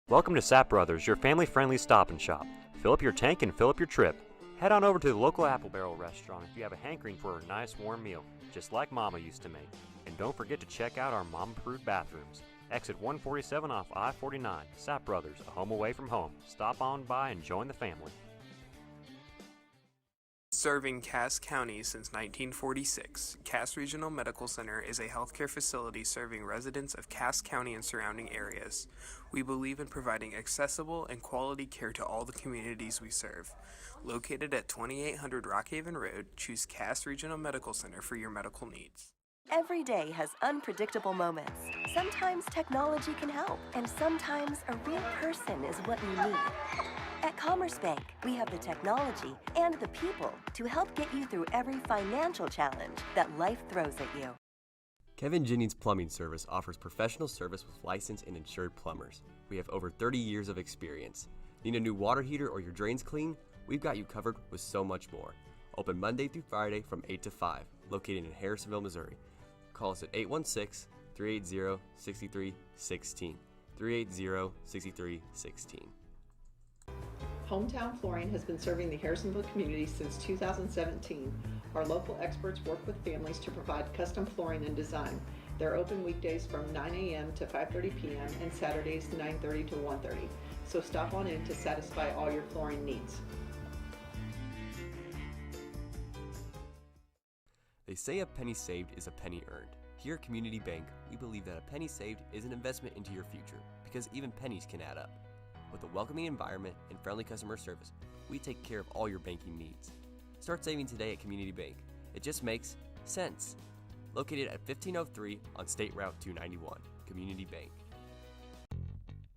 Welcome to Sap Brothers, your family-friendly stop and shop. Fill up your tank and fill up your trip. Head on over to the local Apple Barrel restaurant if you have a hankering for a nice warm meal, just like Mama used to make. And don't forget to check out our mom-approved bathrooms. Exit 147 off I-49. Sap Brothers, a home away from home. Stop on by and join the family. Serving Cass County since 1946, Cass Regional Medical Center is a healthcare facility serving residents of Cass County and surrounding areas. We believe in providing accessible and quality care to all the communities we serve. Located at 2800 Rockhaven Road, choose Cass Regional Medical Center for your medical needs. Every day has unpredictable moments. Sometimes technology can help, and sometimes a real person is what you need. At Commerce Bank, we have the technology and the people to help get you through every financial challenge that life throws at you. Kevin Jennings Plumbing Service offers professional service with licensed and insured plumbers. We have over 30 years of experience. Need a new water heater or your drains clean? We've got you covered with so much more. Open Monday through Friday from 8 to 5, located in Harrisonville, Missouri. Call us at 816-380-6316, 380-6316. Hometown Flooring has been serving the Harrisonville community since 2017. Our local experts work with families to provide custom flooring and design. They're open weekdays from 9 a.m. to 5:30 p.m. and Saturdays 9:30 to 1:30. So stop on in to satisfy all your flooring needs. They say a penny saved is a penny earned. Here at Community Bank, we believe that a penny saved is an investment into your future, because even pennies can add up. With a welcoming environment and friendly customer service, we take care of all your banking needs. Start saving today at Community Bank. It just makes sense. Located at 1503 on State Route 291, Community Bank.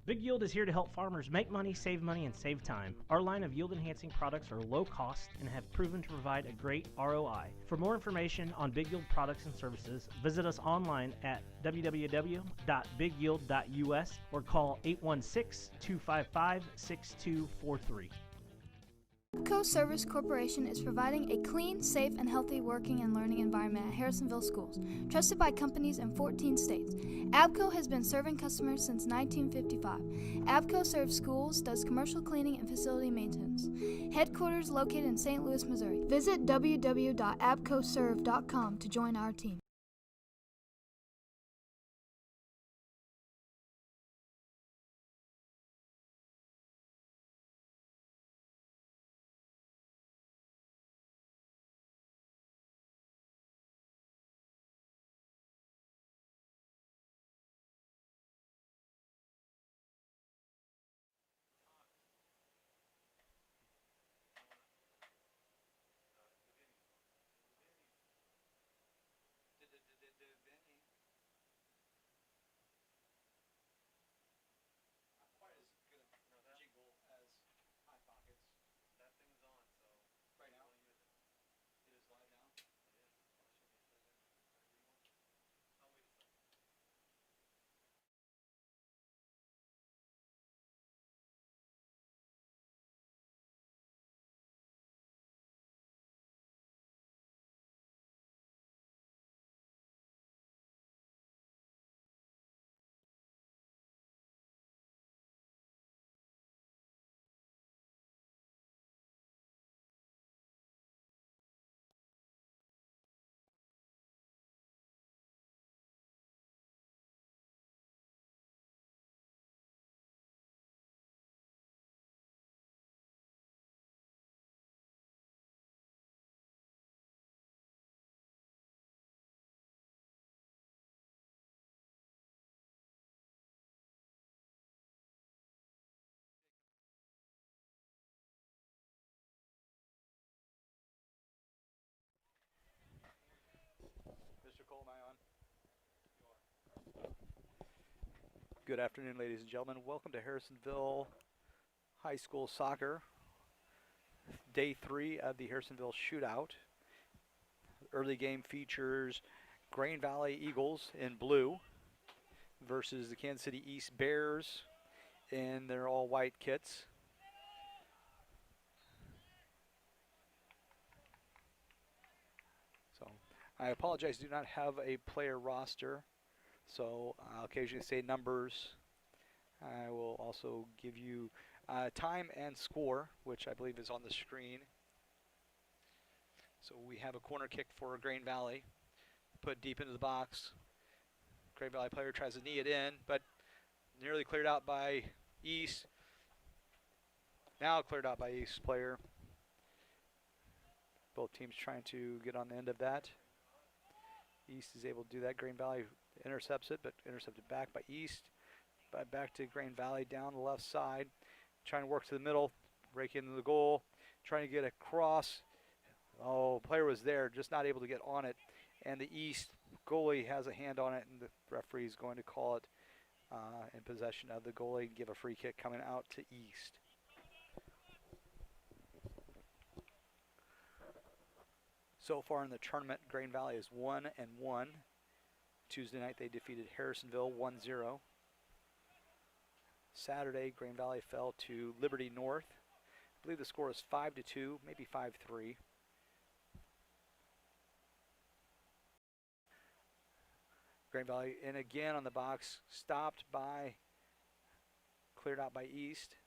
Big Yield is here to help farmers make money, and save time. Our line of yield-enhancing products are low cost and have proven to provide a great ROI. For more information on Big Yield products and services, visit us online at www.bigyield.us or call 816-255-6243. APCO Service Corporation is providing a clean, safe, and healthy working and learning environment at Harrisonville schools, trusted by companies in 14 states. APCO has been serving customers since 1955. APCO serves schools, does commercial cleaning and facility maintenance. Headquarters located in St. Louis, Missouri. Visit www.apcoserve.com to join our team. Good afternoon, ladies and gentlemen. Welcome to Harrisonville High School Soccer, Day 3 of the Harrisonville Shootout. Early game features Grain Valley Eagles in blue versus the Kansas City East Bears in their all-white kits. So I apologize, do not have a player roster. So I'll occasionally say numbers I will also give you time and score, which I believe is on the screen. So we have a corner kick for Grain Valley, put deep into the box. Grain Valley player tries to knee it in, but nearly cleared out by East. Now cleared out by East player. Both teams trying to get on the end of that. East is able to do that. Grain Valley intercepts it, but intercepted back by East. Back to Grain Valley down the left side. Trying to work to the middle, break into the goal. Trying to get across. Oh, player was there, just not able to get on it. And the East goalie has a hand on it, and the referee is going to call it in possession of the goalie and give a free kick coming out to East. So far in the tournament, Grain Valley is 1-1. Tuesday night they defeated Harrisonville 1-0. Saturday, Grain Valley fell to Liberty North. I believe the score is 5-2, maybe 5-3. Grain Valley in again on the box, cleared out by East.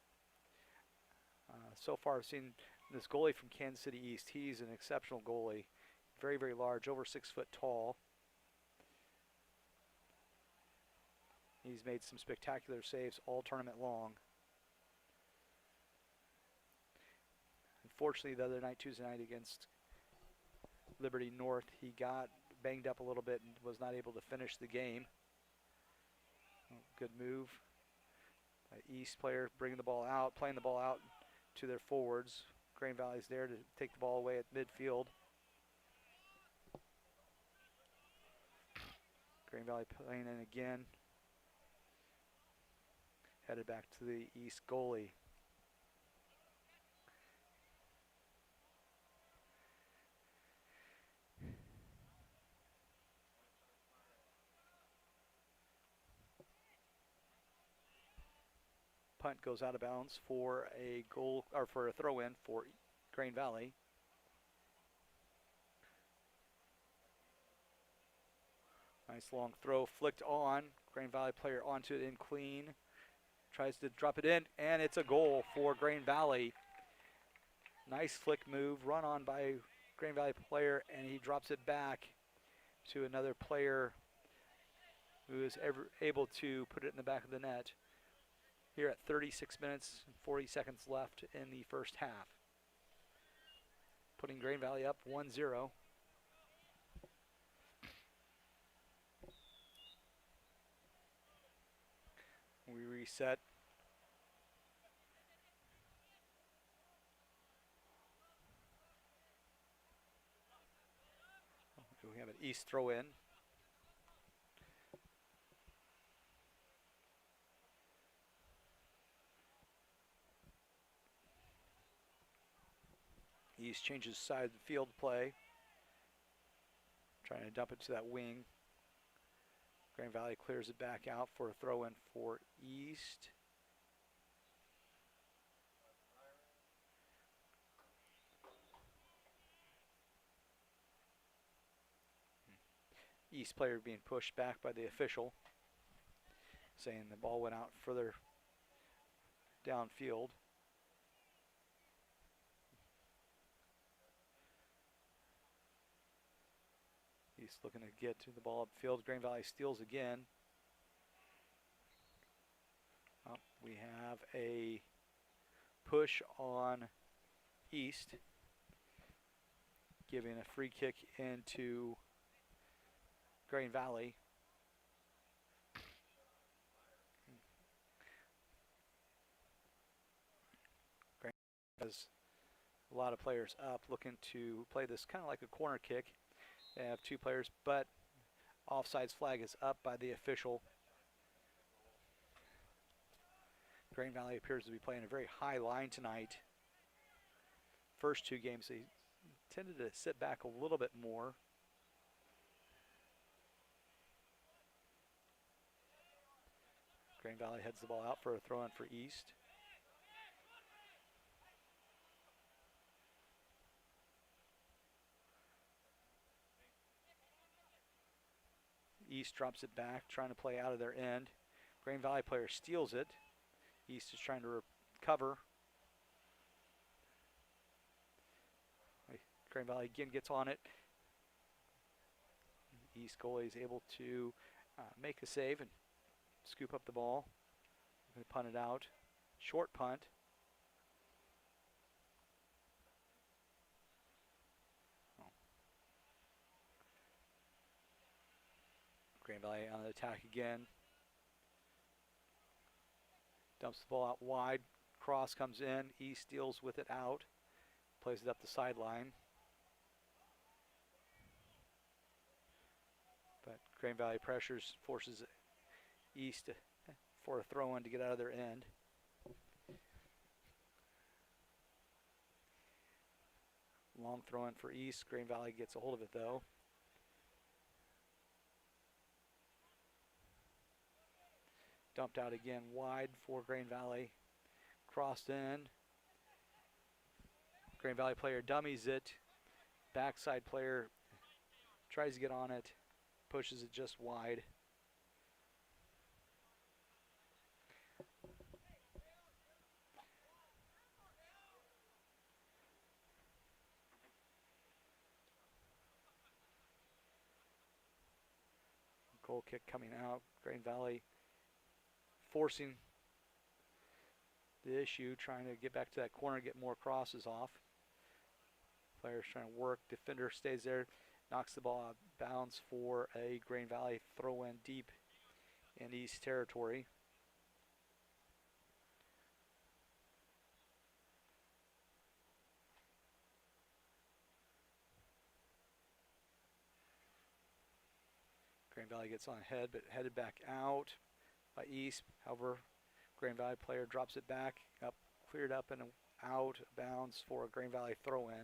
So far I've seen this goalie from Kansas City East. He's an exceptional goalie. Very, very large, over 6 foot tall. He's made some spectacular saves all tournament long. Unfortunately, the other night, Tuesday night against Liberty North, he got banged up a little bit and was not able to finish the game. Good move. East player bringing the ball out, playing the ball out to their forwards. Grain Valley's there to take the ball away at midfield. Grain Valley playing in again. Headed back to the East goalie. Punt goes out of bounds for a goal, or for a throw-in for Grain Valley. Nice long throw, flicked on. Grain Valley player onto it in clean. Tries to drop it in, and it's a goal for Grain Valley. Nice flick move, run on by Grain Valley player, and he drops it back to another player who is able to put it in the back of the net. Here at 36 minutes and 40 seconds left in the first half. Putting Grain Valley up 1-0. We reset. We have an East throw in. East changes side of the field play. Trying to dump it to that wing. Grain Valley clears it back out for a throw in for East. East player being pushed back by the official, saying the ball went out further downfield. East looking to get to the ball upfield. Grain Valley steals again. We have a push on East, giving a free kick into Grain Valley. Grain has a lot of players up looking to play this kind of like a corner kick. They have two players, but offsides flag is up by the official. Grain Valley appears to be playing a very high line tonight. First two games, they tended to sit back a little bit more. Grain Valley heads the ball out for a throw-in for East. East drops it back, trying to play out of their end. Grain Valley player steals it. East is trying to recover. Green Valley again gets on it. East goalie is able to make a save and scoop up the ball. Going to punt it out. Short punt. Green Valley on the attack again. Dumps the ball out wide. Cross comes in. East deals with it out. Plays it up the sideline. But Green Valley pressures, forces East for a throw-in to get out of their end. Long throw-in for East. Green Valley gets a hold of it though. Dumped out again wide for Green Valley. Crossed in. Green Valley player dummies it. Backside player tries to get on it. Pushes it just wide. Goal kick coming out. Green Valley forcing the issue, trying to get back to that corner, get more crosses off. Players trying to work. Defender stays there, knocks the ball out, bounds for a Green Valley throw-in deep in East territory. Green Valley gets on ahead, but headed back out by East. However, Green Valley player drops it back, up, cleared up and out, bounds for a Green Valley throw-in.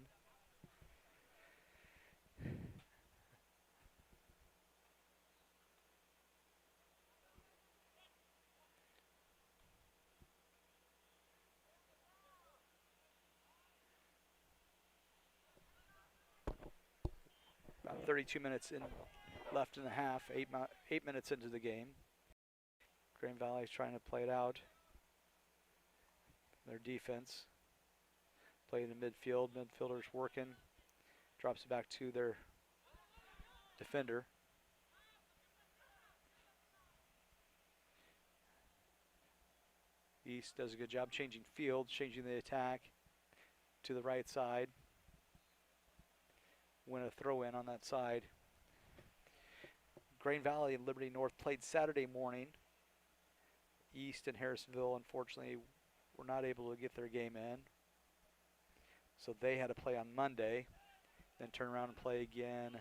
About 32 minutes in, left in the half, 8 minutes into the game. Green Valley is trying to play it out. Their defense. Playing in midfield. Midfielder's working. Drops it back to their defender. East does a good job changing field, changing the attack to the right side. Win a throw-in on that side. Green Valley and Liberty North played Saturday morning. East and Harrisonville, unfortunately, were not able to get their game in. So they had to play on Monday, then turn around and play again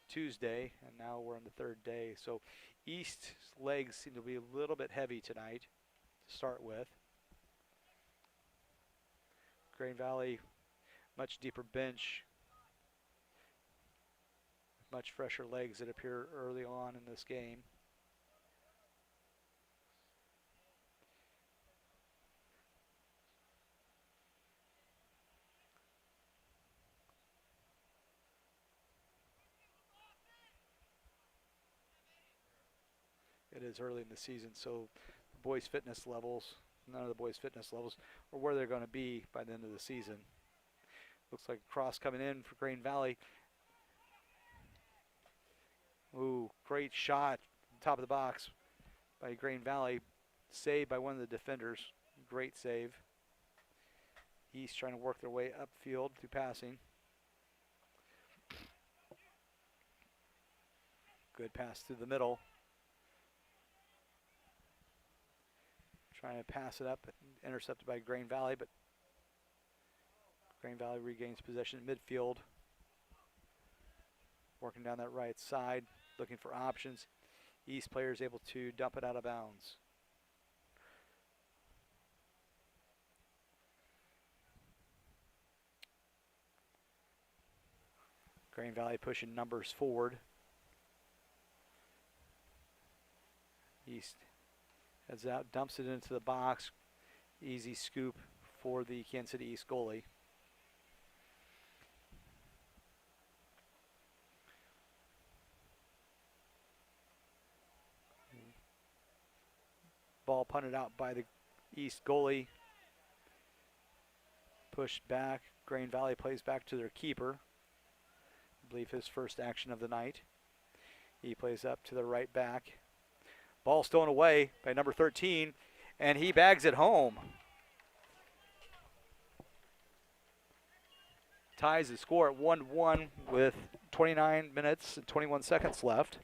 Tuesday, and now we're on the third day. So East's legs seem to be a little bit heavy tonight to start with. Green Valley, much deeper bench, much fresher legs that appear early on in this game. It is early in the season, so the boys' fitness levels, none of the boys' fitness levels are where they're going to be by the end of the season. Looks like a cross coming in for Green Valley. Ooh, great shot, top of the box by Green Valley. Saved by one of the defenders. Great save. East trying to work their way upfield through passing. Good pass through the middle. Trying to pass it up, intercepted by Green Valley, but Green Valley regains possession in midfield. Working down that right side, looking for options. East player is able to dump it out of bounds. Green Valley pushing numbers forward. East heads out, dumps it into the box. Easy scoop for the Kansas City East goalie. Ball punted out by the East goalie. Pushed back. Grain Valley plays back to their keeper. I believe his first action of the night. He plays up to the right back. Ball stolen away by number 13, and he bags it home. Ties the score at 1-1 with 29 minutes and 21 seconds left.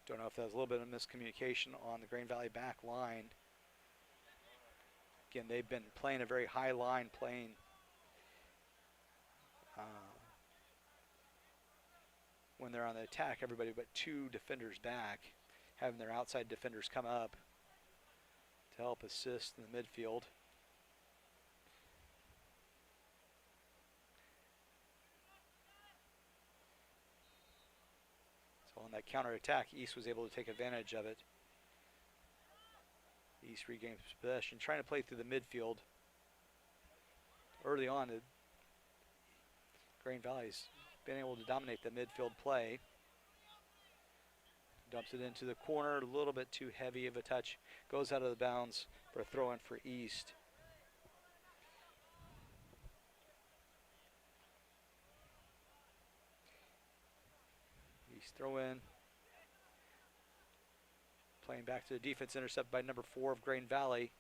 Don't know if that was a little bit of miscommunication on the Grain Valley back line. Again, they've been playing a very high line, playing when they're on the attack, everybody but two defenders back, having their outside defenders come up to help assist in the midfield. So on that counterattack, East was able to take advantage of it. East regains possession, trying to play through the midfield. Early on, Grain Valley's been able to dominate the midfield play. Dumps it into the corner, a little bit too heavy of a touch. Goes out of the bounds for a throw-in for East. East throw-in. Playing back to the defense, intercepted by number 4 of Grain Valley.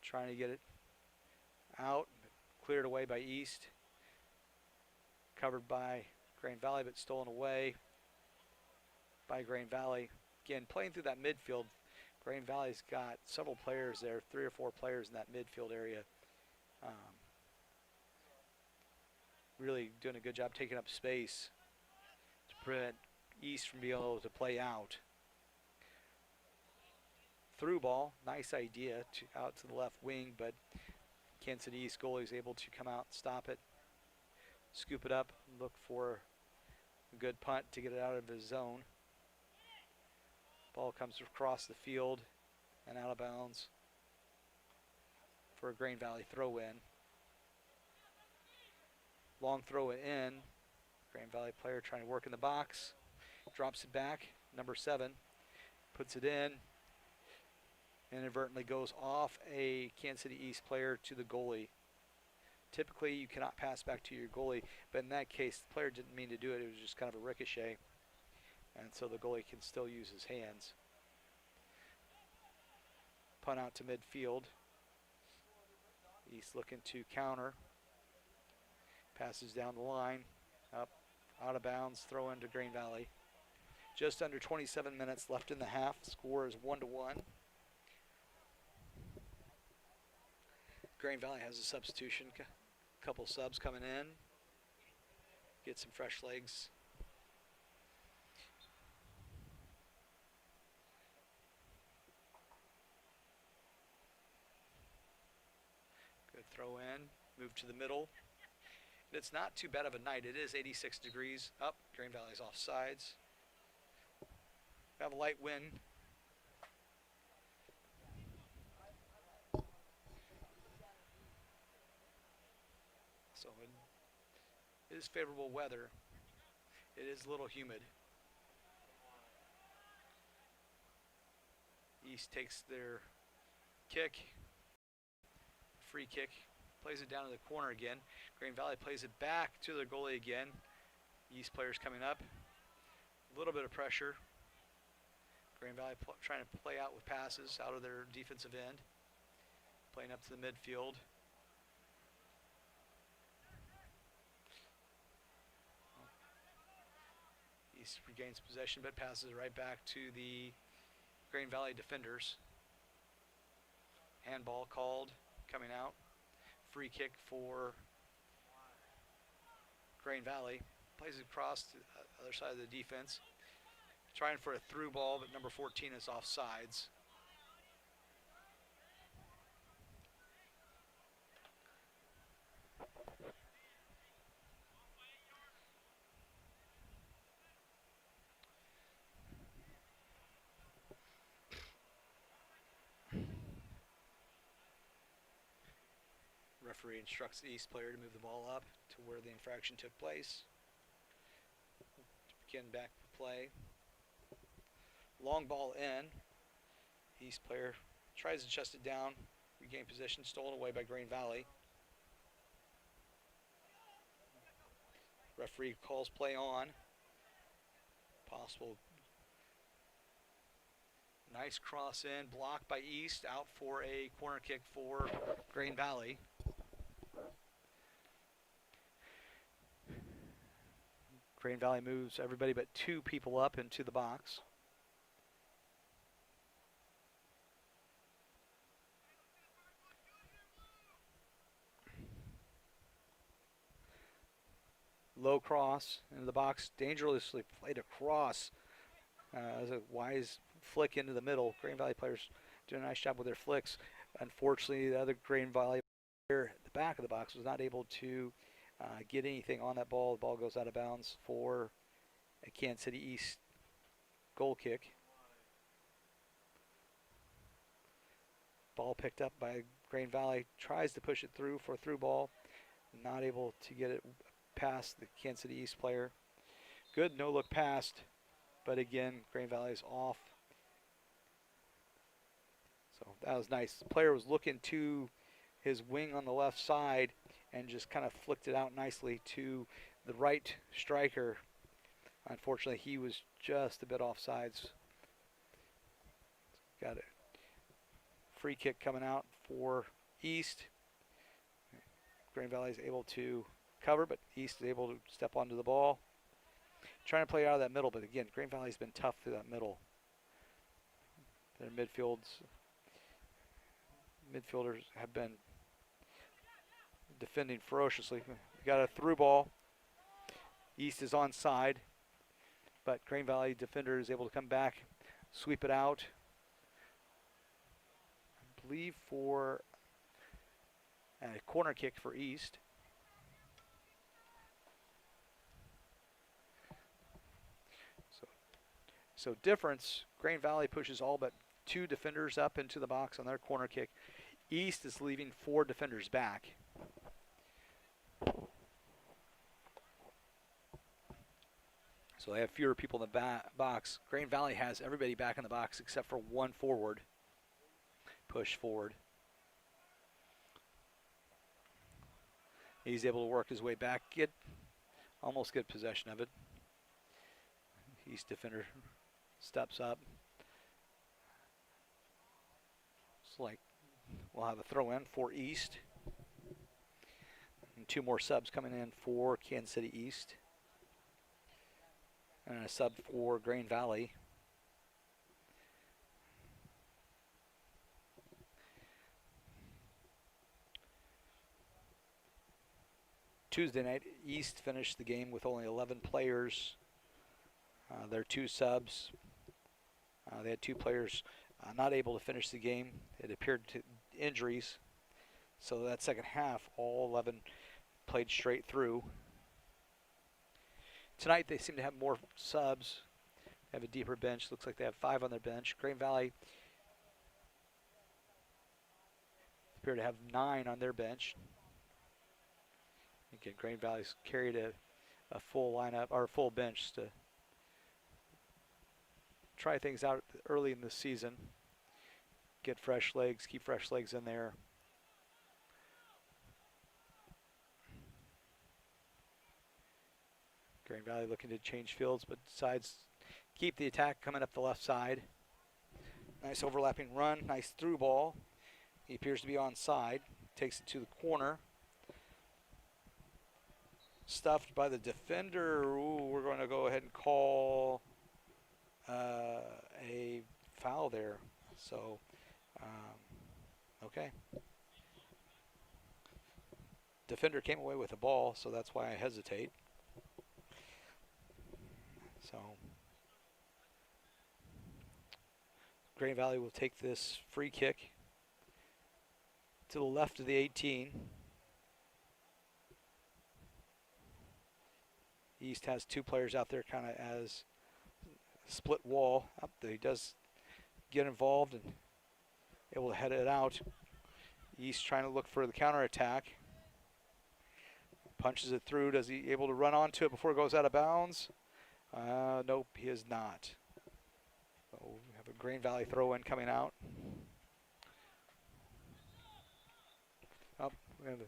Trying to get it out, cleared away by East. Covered by Grain Valley, but stolen away by Grain Valley. Again, playing through that midfield, Grain Valley's got several players there, 3 or 4 players in that midfield area. Really doing a good job taking up space to prevent East from being able to play out. Through ball, nice idea, out to the left wing, but Kansas City East goalie is able to come out, stop it, scoop it up, look for a good punt to get it out of his zone. Ball comes across the field and out of bounds for a Grain Valley throw-in. Long throw it in. Grain Valley player trying to work in the box. Drops it back. Number 7 puts it in. Inadvertently goes off a Kansas City East player to the goalie. Typically, you cannot pass back to your goalie, but in that case, the player didn't mean to do it. It was just kind of a ricochet, and so the goalie can still use his hands. Punt out to midfield. East looking to counter. Passes down the line, up, out of bounds, throw into Grain Valley. Just under 27 minutes left in the half. Score is 1-1. Grain Valley has a substitution. Couple subs coming in. Get some fresh legs. Good throw in. Move to the middle. It's not too bad of a night. It is 86 degrees. Up. Grain Valley's off sides. We have a light wind. So it is favorable weather. It is a little humid. East takes their kick. Free kick. Plays it down to the corner again. Grain Valley plays it back to their goalie again. East players coming up. A little bit of pressure. Grain Valley trying to play out with passes out of their defensive end. Playing up to the midfield. East regains possession, but passes it right back to the Grain Valley defenders. Handball called, coming out. Free kick for Grain Valley. Plays it across to the other side of the defense. Trying for a through ball, but number 14 is off sides. Referee instructs the East player to move the ball up to where the infraction took place. Begin back play. Long ball in. East player tries to chest it down. Regain position, stolen away by Green Valley. Referee calls play on. Possible. Nice cross in, blocked by East, out for a corner kick for Green Valley. Green Valley moves everybody but 2 people up into the box. Low cross into the box, dangerously played across. As a wise flick into the middle. Green Valley players doing a nice job with their flicks. Unfortunately, the other Green Valley player at the back of the box was not able to get anything on that ball. The ball goes out of bounds for a Kansas City East goal kick. Ball picked up by Green Valley. Tries to push it through for a through ball. Not able to get it past the Kansas City East player. Good no-look pass. But again, Green Valley's off. So that was nice. The player was looking to his wing on the left side and just kind of flicked it out nicely to the right striker. Unfortunately, he was just a bit offsides. Got it. Free kick coming out for East. Green Valley is able to cover, but East is able to step onto the ball. Trying to play out of that middle, but again, Green Valley's been tough through that middle. Their midfielders have been defending ferociously. We got a through ball. East is onside, but Green Valley defender is able to come back, sweep it out. I believe for a corner kick for East. So difference, Green Valley pushes all but 2 defenders up into the box on their corner kick. East is leaving 4 defenders back. So they have fewer people in the box. Green Valley has everybody back in the box except for 1 forward. Push forward. He's able to work his way back, almost get possession of it. East defender steps up. It's like we'll have a throw in for East. And 2 more subs coming in for Kansas City East. And a sub for Green Valley. Tuesday night, East finished the game with only 11 players. Their 2 subs. They had 2 players not able to finish the game. It appeared to injuries. So that second half, all 11 played straight through. Tonight they seem to have more subs. They have a deeper bench. Looks like they have 5 on their bench. Green Valley appear to have 9 on their bench. Again, Green Valley's carried a full lineup or a full bench to try things out early in the season. Get fresh legs, keep fresh legs in there. Green Valley looking to change fields, but decides keep the attack coming up the left side. Nice overlapping run, nice through ball. He appears to be onside. Takes it to the corner. Stuffed by the defender. Ooh, we're going to go ahead and call a foul there. So, okay. Defender came away with the ball, so that's why I hesitate. So, Green Valley will take this free kick to the left of the 18. East has 2 players out there kind of as split wall. Up there, he does get involved and able to head it out. East trying to look for the counterattack. Punches it through. Does he able to run onto it before it goes out of bounds? Nope, he is not. So we have a Green Valley throw in coming out. We're going to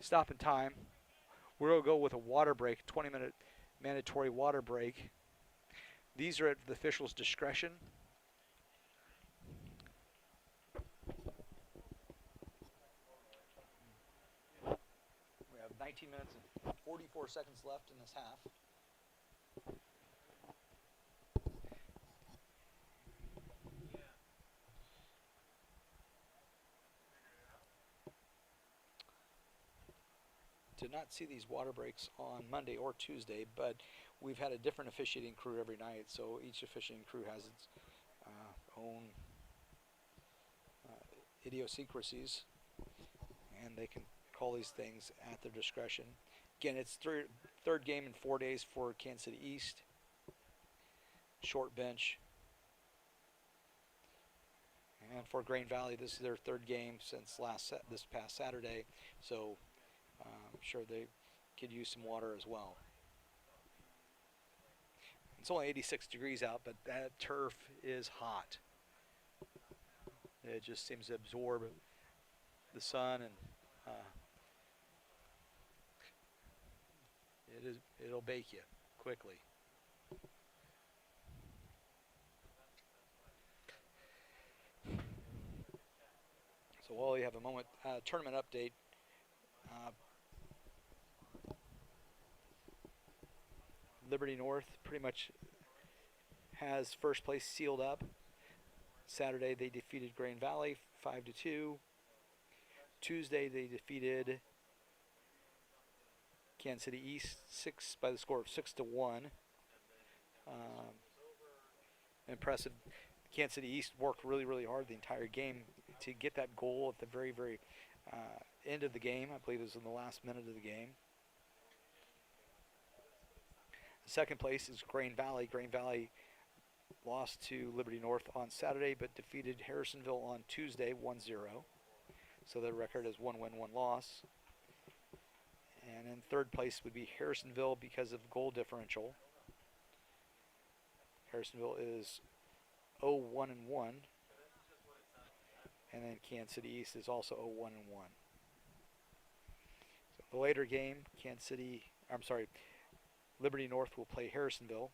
stop in time. We're going to go with a water break, 20-minute mandatory water break. These are at the official's discretion. We have 19 minutes and 44 seconds left in this half. Did not see these water breaks on Monday or Tuesday, but we've had a different officiating crew every night, so each officiating crew has its own idiosyncrasies, and they can call these things at their discretion. Again, it's third game in 4 days for Kansas City East. Short bench. And for Green Valley, this is their third game since this past Saturday, so I'm sure they could use some water as well. It's only 86 degrees out, but that turf is hot. It just seems to absorb the sun, and it'll bake you quickly. So while you have a moment, tournament update. Liberty North pretty much has first place sealed up. Saturday they defeated Green Valley 5-2. Tuesday they defeated Kansas City East by the score of 6-1. Impressive. Kansas City East worked really, really hard the entire game to get that goal at the very, very end of the game. I believe it was in the last minute of the game. Second place is Green Valley. Green Valley lost to Liberty North on Saturday, but defeated Harrisonville on Tuesday 1-0. So their record is 1 win, 1 loss. And in third place would be Harrisonville because of goal differential. Harrisonville is 0-1-1. And then Kansas City East is also 0-1-1. So the later game, Liberty North will play Harrisonville.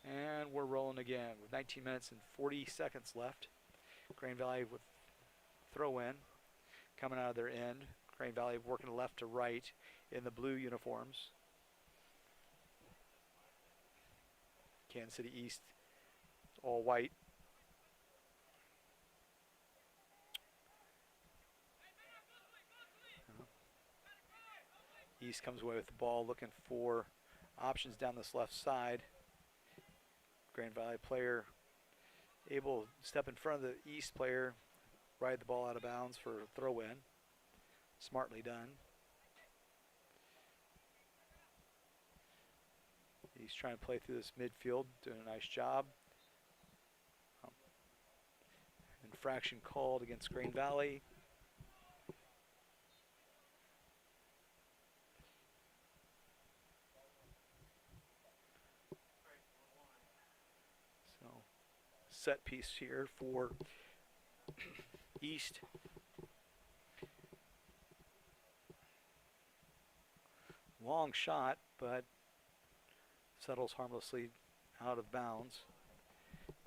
And we're rolling again with 19 minutes and 40 seconds left. Green Valley with throw in coming out of their end. Green Valley working left to right in the blue uniforms. Kansas City East all white. East comes away with the ball, looking for options down this left side. Green Valley player able to step in front of the East player, ride the ball out of bounds for a throw in. Smartly done. He's trying to play through this midfield, doing a nice job. Infraction called against Green Valley. So, set piece here for East. Long shot, but settles harmlessly out of bounds.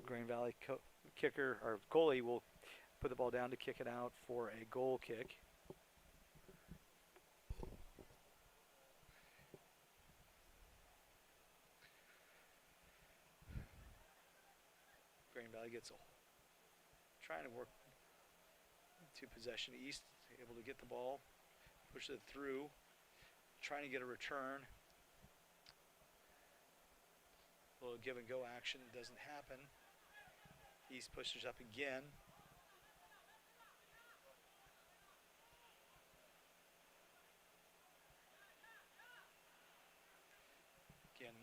Green Valley kicker or goalie will put the ball down to kick it out for a goal kick. Green Valley trying to work to possession. East able to get the ball, push it through, trying to get a return. A little give and go action doesn't happen. East pushes up again.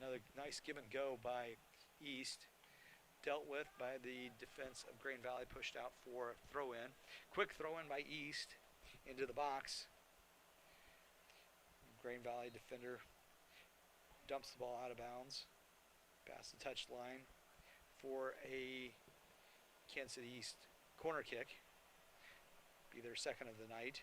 Another nice give and go by East. Dealt with by the defense of Green Valley, pushed out for a throw in. Quick throw in by East into the box. Green Valley defender dumps the ball out of bounds, past the touch line for a Kansas City East corner kick. Be their second of the night.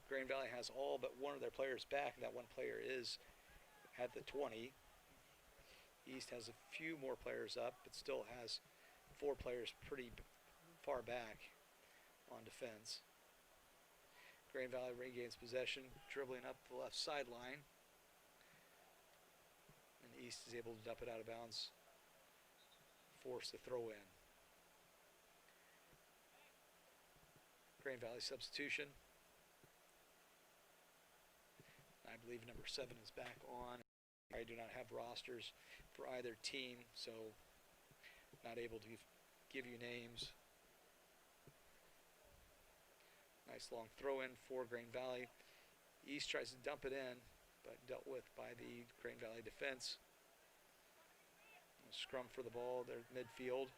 Green Valley has all but one of their players back, and that one player is at the 20. East has a few more players up, but still has 4 players pretty far back on defense. Green Valley regains possession, dribbling up the left sideline, and East is able to dump it out of bounds, force the throw in. Green Valley substitution. I believe number 7 is back on. I do not have rosters for either team, so not able to give you names. Nice long throw in for Green Valley. East tries to dump it in, but dealt with by the Green Valley defense. Scrum for the ball there at midfield.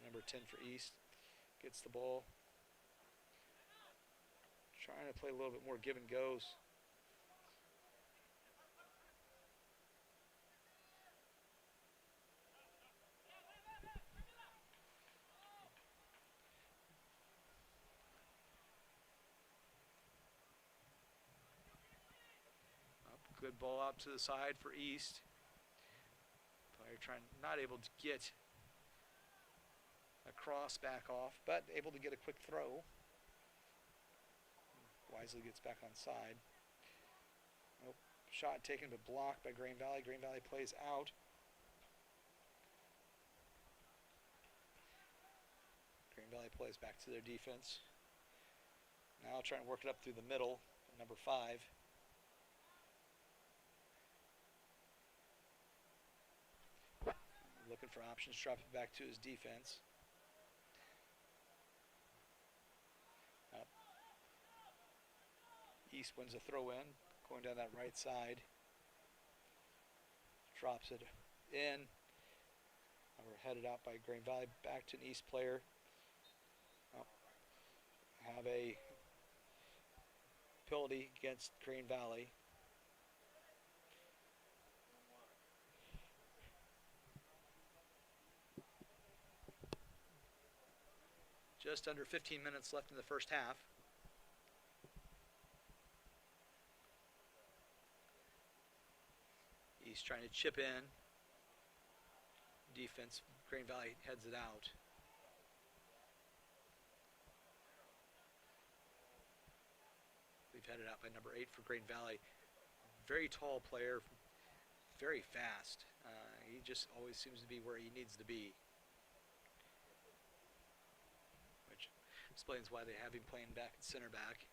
Number 10 for East gets the ball. Trying to play a little bit more give and goes. Good ball out to the side for East. Player trying, not able to get a cross back off, but able to get a quick throw. Wisely gets back on side. Nope. Shot taken but blocked by Green Valley. Green Valley plays out. Green Valley plays back to their defense. Now trying to work it up through the middle. Number 5. Looking for options, drop it back to his defense. Up. East wins a throw in, going down that right side. Drops it in. Now we're headed out by Green Valley, back to an East player. Have a penalty against Green Valley. Just under 15 minutes left in the first half. He's trying to chip in. Defense, Green Valley heads it out. We've headed out by number 8 for Green Valley. Very tall player, very fast. He just always seems to be where he needs to be. Explains why they have him playing back at center back.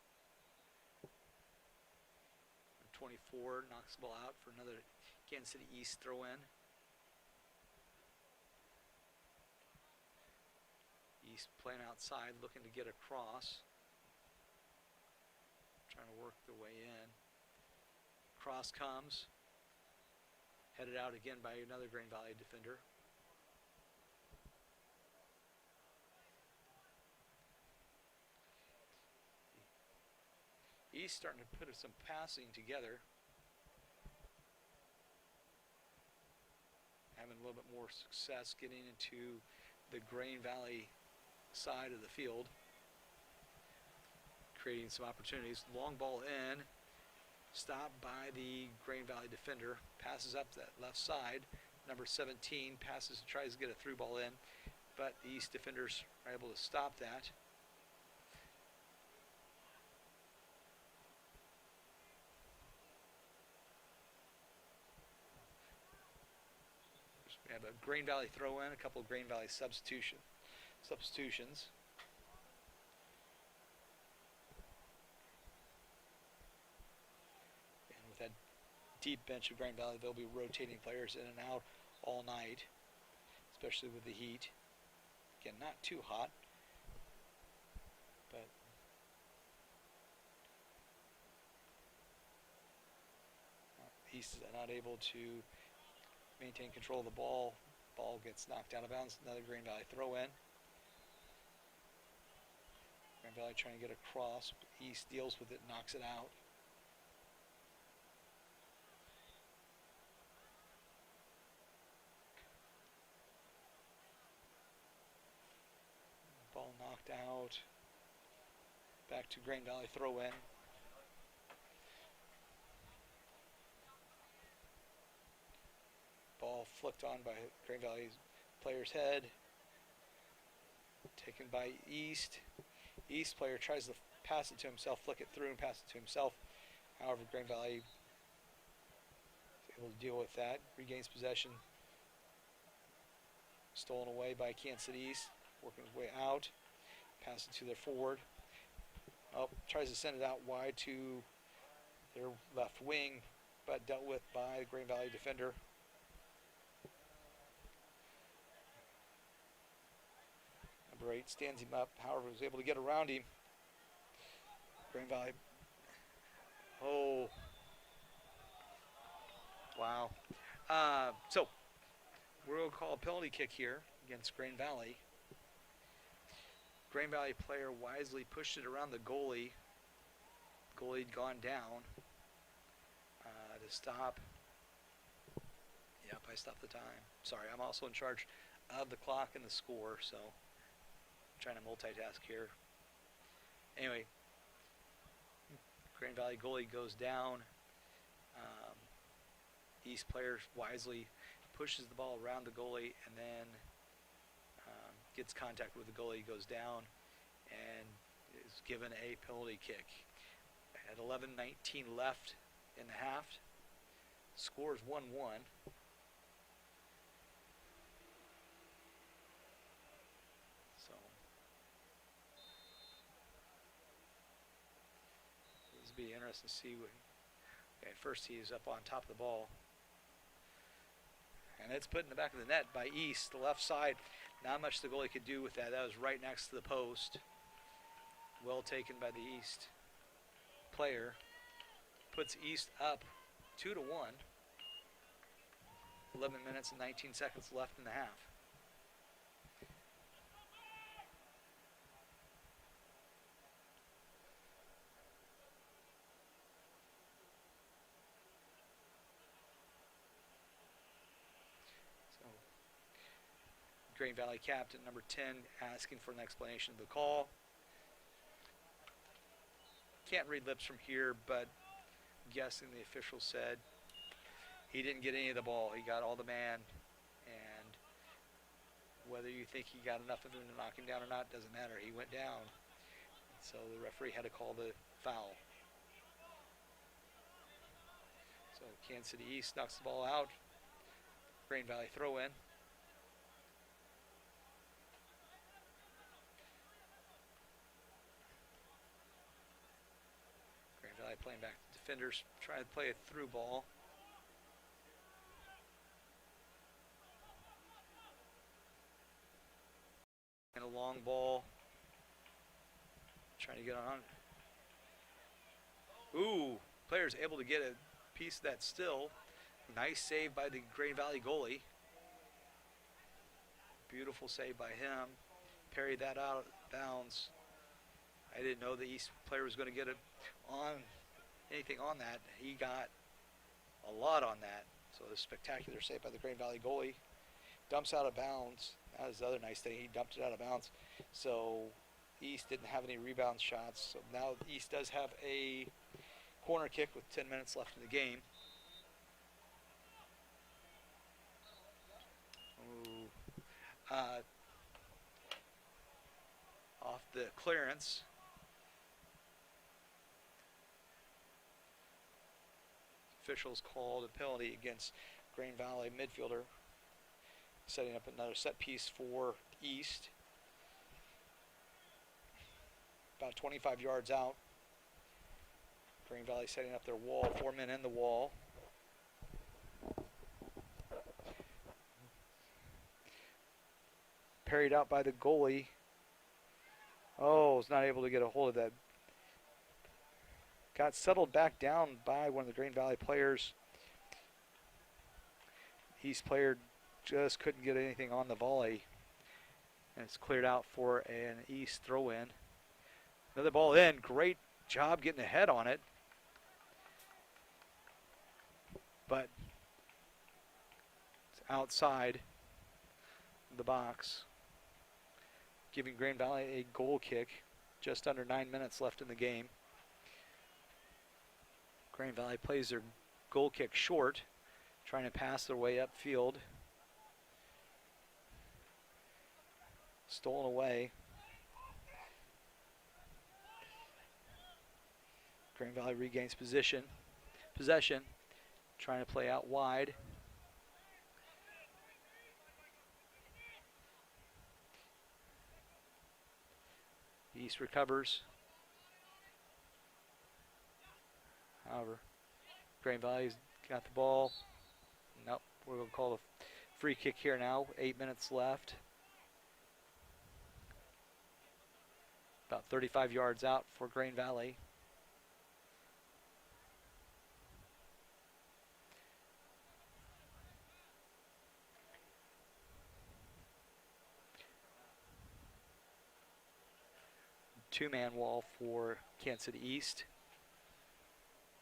24 knocks the ball out for another Kansas City East throw in. East playing outside, looking to get across. Trying to work their way in. Cross comes. Headed out again by another Green Valley defender. He's starting to put some passing together. Having a little bit more success getting into the Green Valley side of the field. Creating some opportunities. Long ball in. Stopped by the Green Valley defender. Passes up that left side. Number 17 passes, tries to get a through ball in. But the East defenders are able to stop that. We have a Green Valley throw in, a couple of Green Valley substitutions. And with that deep bench of Green Valley, they'll be rotating players in and out all night. especially with the heat. Again, not too hot, but East is not able to maintain control of the ball. Ball gets knocked out of bounds. Another Green Valley throw in. Green Valley trying to get across. East deals with it, knocks it out. Ball knocked out. Back to Green Valley throw in. Ball flicked on by Green Valley's player's head. Taken by East. East player tries to pass it to himself, flick it through and pass it to himself. However, Green Valley is able to deal with that. Regains possession. Stolen away by Kansas City East. Working his way out. Pass it to their forward. Oh, tries to send it out wide to their left wing, but dealt with by the Green Valley defender. Number 8 stands him up, however, was able to get around him. Green Valley. Oh. Wow. So, we're going to call a penalty kick here against Green Valley. Green Valley player wisely pushed it around the goalie. Goalie had gone down to stop. Yep, I stopped the time. Sorry, I'm also in charge of the clock and the score, so I'm trying to multitask here. Anyway, Green Valley goalie goes down. East player wisely pushes the ball around the goalie and then gets contact with the goalie, goes down, and is given a penalty kick. At 11:19 left in the half, score is 1-1. So this will be interesting to see what. Okay, first he is up on top of the ball. And it's put in the back of the net by East, the left side. Not much the goalie could do with that. That was right next to the post. Well taken by the East player. Puts East up 2-1. 11 minutes and 19 seconds left in the half. Green Valley captain number 10 asking for an explanation of the call. Can't read lips from here, but I'm guessing the official said he didn't get any of the ball. He got all the man, and whether you think he got enough of him to knock him down or not doesn't matter. He went down, so the referee had to call the foul. So Kansas City East knocks the ball out. Green Valley throw in. Playing back to defenders, trying to play a through ball. And a long ball. Trying to get on. Ooh, player's able to get a piece of that still. Nice save by the Green Valley goalie. Beautiful save by him. Parried that out of bounds. I didn't know the East player was going to get it on. Anything on that. He got a lot on that. So a spectacular save by the Green Valley goalie. Dumps out of bounds. That was the other nice thing. He dumped it out of bounds. So East didn't have any rebound shots. So now East does have a corner kick with 10 minutes left in the game. Ooh. Off the clearance. Officials called a penalty against Green Valley midfielder, setting up another set piece for East. About 25 yards out. Green Valley setting up their wall, 4 men in the wall. parried out by the goalie. Oh, was not able to get a hold of that. Got settled back down by one of the Green Valley players. East player just couldn't get anything on the volley. And it's cleared out for an East throw-in. Another ball in. Great job getting ahead on it. But it's outside the box, giving Green Valley a goal kick. Just under 9 minutes left in the game. Green Valley plays their goal kick short, trying to pass their way upfield. Stolen away. Green Valley regains possession, trying to play out wide. East recovers. However, Green Valley's got the ball. Nope, we're going to call a free kick here now. 8 minutes left. About 35 yards out for Green Valley. Two-man wall for Kansas City East.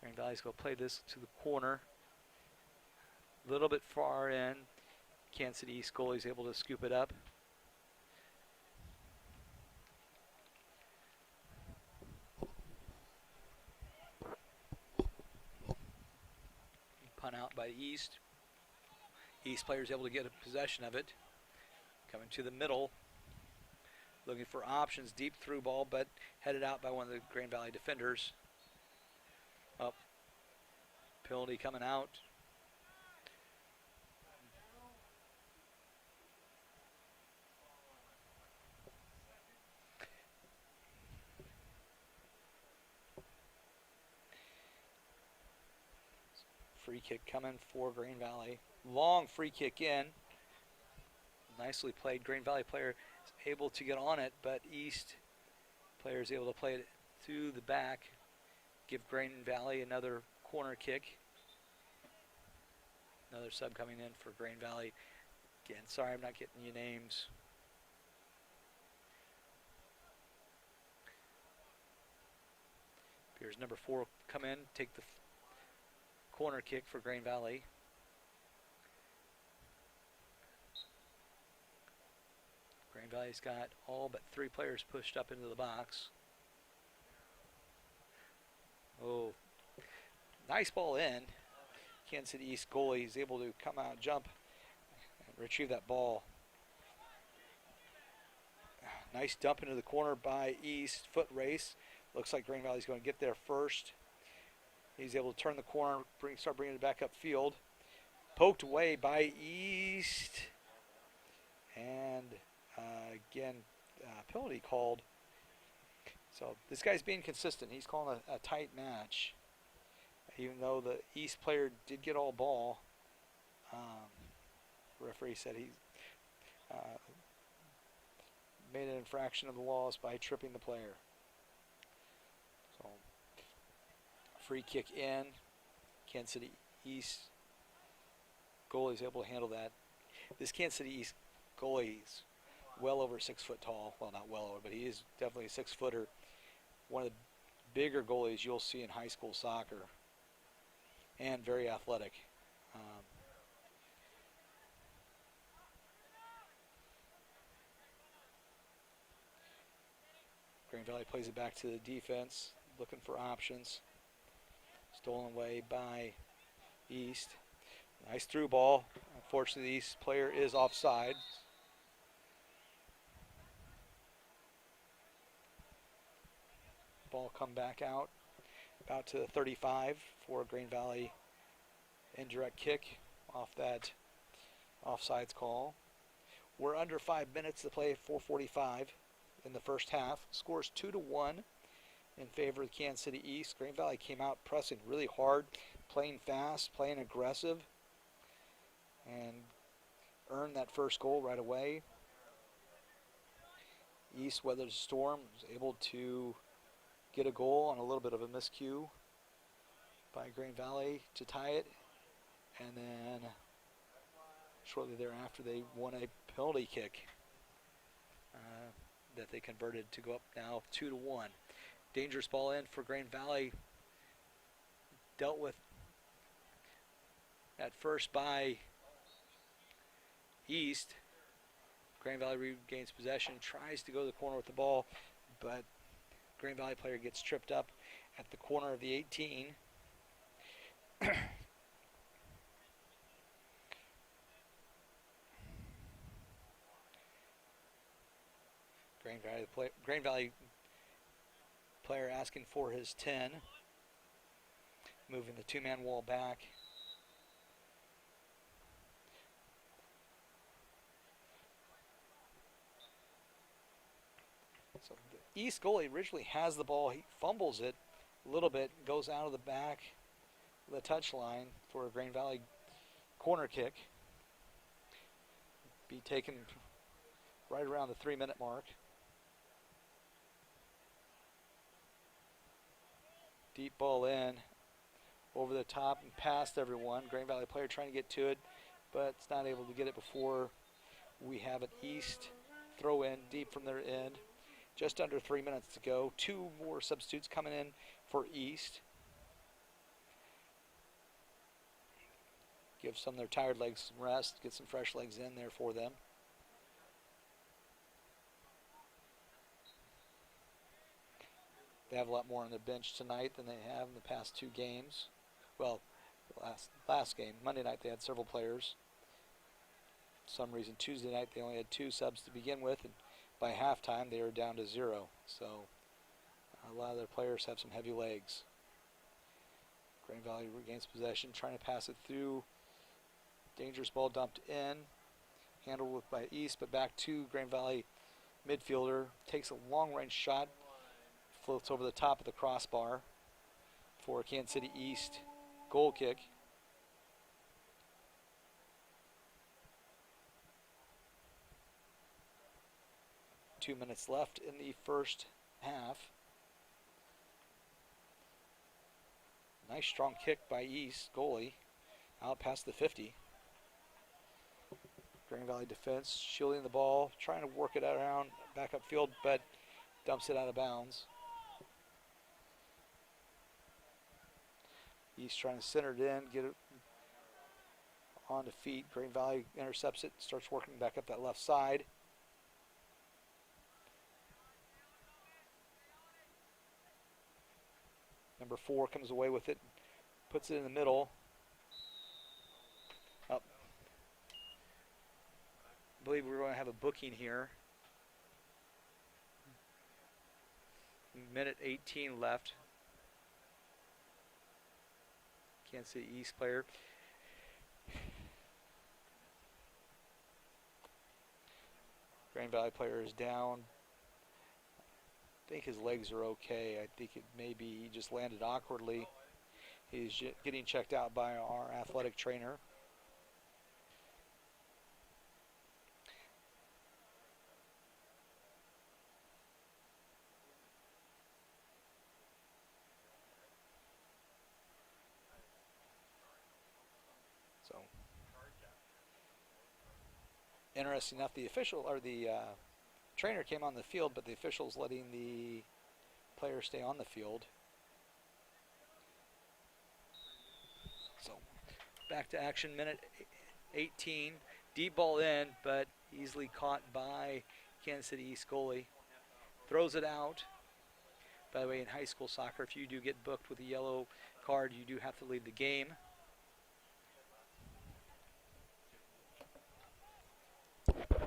Green Valley's going to play this to the corner. A little bit far in. Kansas City East goalie's able to scoop it up. Punt out by East. East player's able to get a possession of it. Coming to the middle. Looking for options, deep through ball, but headed out by one of the Green Valley defenders. Up. Penalty coming out. Free kick coming for Green Valley. Long free kick in. Nicely played. Green Valley player is able to get on it, but East player is able to play it to the back. Give Green Valley another corner kick. Another sub coming in for Green Valley. Again, sorry I'm not getting you names. Here's number 4 come in, take the corner kick for Green Valley. Green Valley's got all but 3 players pushed up into the box. Oh, nice ball in. Kansas City East goalie is able to come out, jump, and retrieve that ball. Nice dump into the corner by East. Foot race. Looks like Green Valley's going to get there first. He's able to turn the corner, start bringing it back upfield. Poked away by East. And again, penalty called. So this guy's being consistent. He's calling a tight match. Even though the East player did get all ball, referee said he made an infraction of the laws by tripping the player. So free kick in. Kansas City East goalie is able to handle that. This Kansas City East goalie is well over 6 foot tall. Well, not well over, but he is definitely a 6-footer. One of the bigger goalies you'll see in high school soccer. And very athletic. Green Valley plays it back to the defense, looking for options. Stolen away by East. Nice through ball. Unfortunately, the East player is offside. Ball come back out. About to the 35 for a Green Valley indirect kick off that offsides call. We're under 5 minutes to play, 4:45 in the first half. Scores 2-1 in favor of Kansas City East. Green Valley came out pressing really hard, playing fast, playing aggressive, and earned that first goal right away. East weathered the storm, was able to get a goal on a little bit of a miscue by Green Valley to tie it. And then shortly thereafter, they won a penalty kick that they converted to go up now 2-1. Dangerous ball in for Green Valley. Dealt with at first by East. Green Valley regains possession, tries to go to the corner with the ball, but Green Valley player gets tripped up at the corner of the 18. Green Valley player asking for his 10, moving the two-man wall back. So the East goalie originally has the ball. He fumbles it a little bit, goes out of the back of the touch line for a Green Valley corner kick. Be taken right around the 3-minute mark. Deep ball in, over the top and past everyone. Green Valley player trying to get to it, but it's not able to get it before we have an East throw in deep from their end. Just under 3 minutes to go. 2 more substitutes coming in for East. Give some of their tired legs some rest, get some fresh legs in there for them. They have a lot more on their bench tonight than they have in the past 2 games. Well, last game, Monday night, they had several players. For some reason, Tuesday night, they only had 2 subs to begin with, and by halftime, they were down to 0. So a lot of their players have some heavy legs. Green Valley regains possession, trying to pass it through. Dangerous ball dumped in. Handled by East, but back to Green Valley midfielder. Takes a long-range shot. Floats over the top of the crossbar for Kansas City East goal kick. Two minutes left in the first half. Nice strong kick by East goalie out past the 50. Green Valley defense shielding the ball, trying to work it around back upfield, but dumps it out of bounds. East trying to center it in, get it on the feet. Green Valley intercepts it, starts working back up that left side. Number 4 comes away with it, puts it in the middle. Up. I believe we're going to have a booking here. Minute 18 left. Kansas City East player. Green Valley player is down. I think his legs are okay. I think it maybe he just landed awkwardly. He's getting checked out by our athletic trainer. So, interesting enough, the official or the trainer came on the field, but the official's letting the player stay on the field. So, back to action, minute 18. Deep ball in, but easily caught by Kansas City East goalie. Throws it out. By the way, in high school soccer, if you do get booked with a yellow card, you do have to leave the game.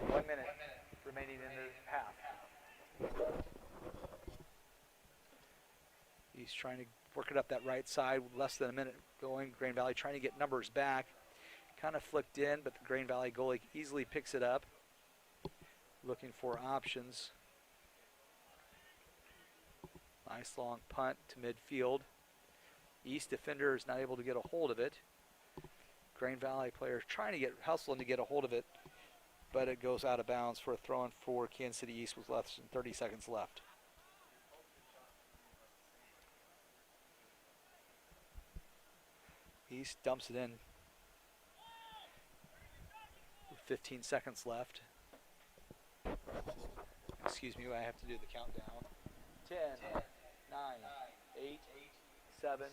One minute remaining in the half. He's trying to work it up that right side, less than a minute going. Green Valley trying to get numbers back. Kind of flicked in, but the Green Valley goalie easily picks it up. Looking for options. Nice long punt to midfield. East defender is not able to get a hold of it. Green Valley players trying to hustling to get a hold of it. but it goes out of bounds for a throw-in for Kansas City East with less than 30 seconds left. East dumps it in with 15 seconds left. Excuse me, I have to do the countdown. 10, 9, 8, 7,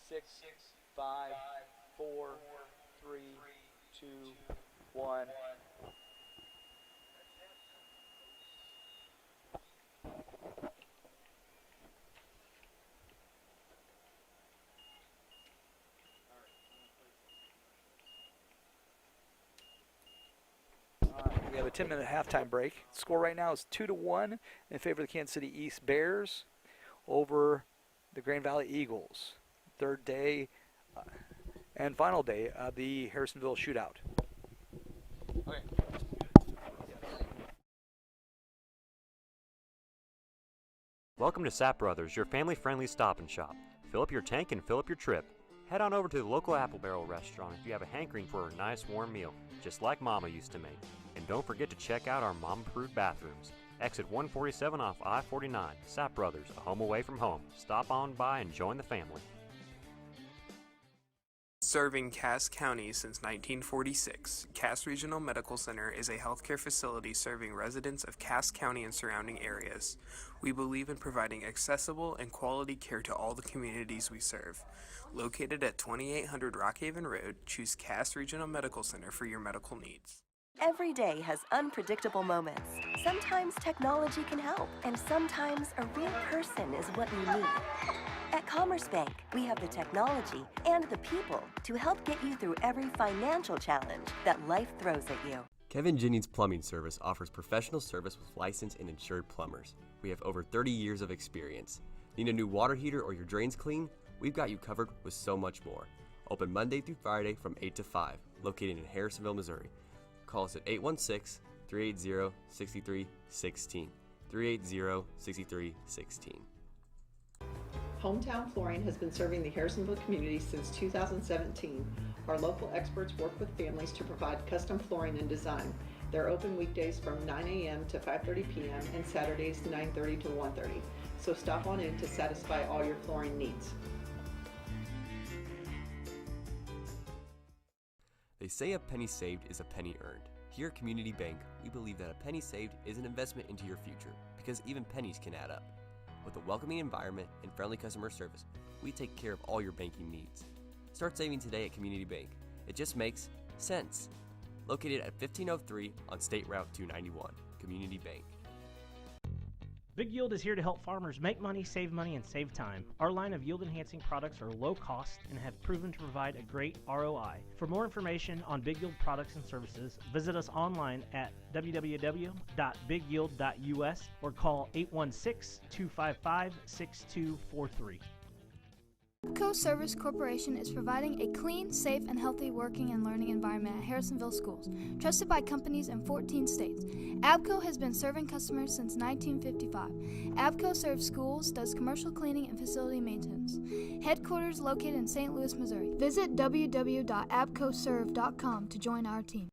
6, 5, 4, 3, 2, 1. We have a 10-minute halftime break. Score right now is 2-1 in favor of the Kansas City East Bears over the Grand Valley Eagles. Third day and final day of the Harrisonville shootout. Okay. Welcome to Sap Brothers, your family-friendly stop and shop. Fill up your tank and fill up your trip. Head on over to the local Apple Barrel restaurant if you have a hankering for a nice warm meal, just like Mama used to make. And don't forget to check out our mom-approved bathrooms. Exit 147 off I-49. Sap Brothers, a home away from home. Stop on by and join the family. Serving Cass County since 1946, Cass Regional Medical Center is a healthcare facility serving residents of Cass County and surrounding areas. We believe in providing accessible and quality care to all the communities we serve. Located at 2800 Rockhaven Road, choose Cass Regional Medical Center for your medical needs. Every day has unpredictable moments. Sometimes technology can help, and sometimes a real person is what you need. At Commerce Bank, we have the technology and the people to help get you through every financial challenge that life throws at you. Kevin Jennings Plumbing Service offers professional service with licensed and insured plumbers. We have over 30 years of experience. Need a new water heater or your drains clean? We've got you covered with so much more. Open Monday through Friday from 8 to 5, located in Harrisonville, Missouri. Call us at 816-380-6316, 380-6316. Hometown Flooring has been serving the Harrisonville community since 2017. Our local experts work with families to provide custom flooring and design. They're open weekdays from 9 a.m. to 5:30 p.m. and Saturdays 9:30 to 1:30. So stop on in to satisfy all your flooring needs. They say a penny saved is a penny earned. Here at Community Bank, we believe that a penny saved is an investment into your future, because even pennies can add up. With a welcoming environment and friendly customer service, we take care of all your banking needs. Start saving today at Community Bank. It just makes sense. Located at 1503 on State Route 291, Community Bank. Big Yield is here to help farmers make money, and save time. Our line of yield-enhancing products are low cost and have proven to provide a great ROI. For more information on Big Yield products and services, visit us online at www.bigyield.us or call 816-255-6243. ABCO Service Corporation is providing a clean, safe, and healthy working and learning environment at Harrisonville schools, trusted by companies in 14 states. ABCO has been serving customers since 1955. ABCO serves schools, does commercial cleaning and facility maintenance. Headquarters located in St. Louis, Missouri. Visit www.abcoserve.com to join our team.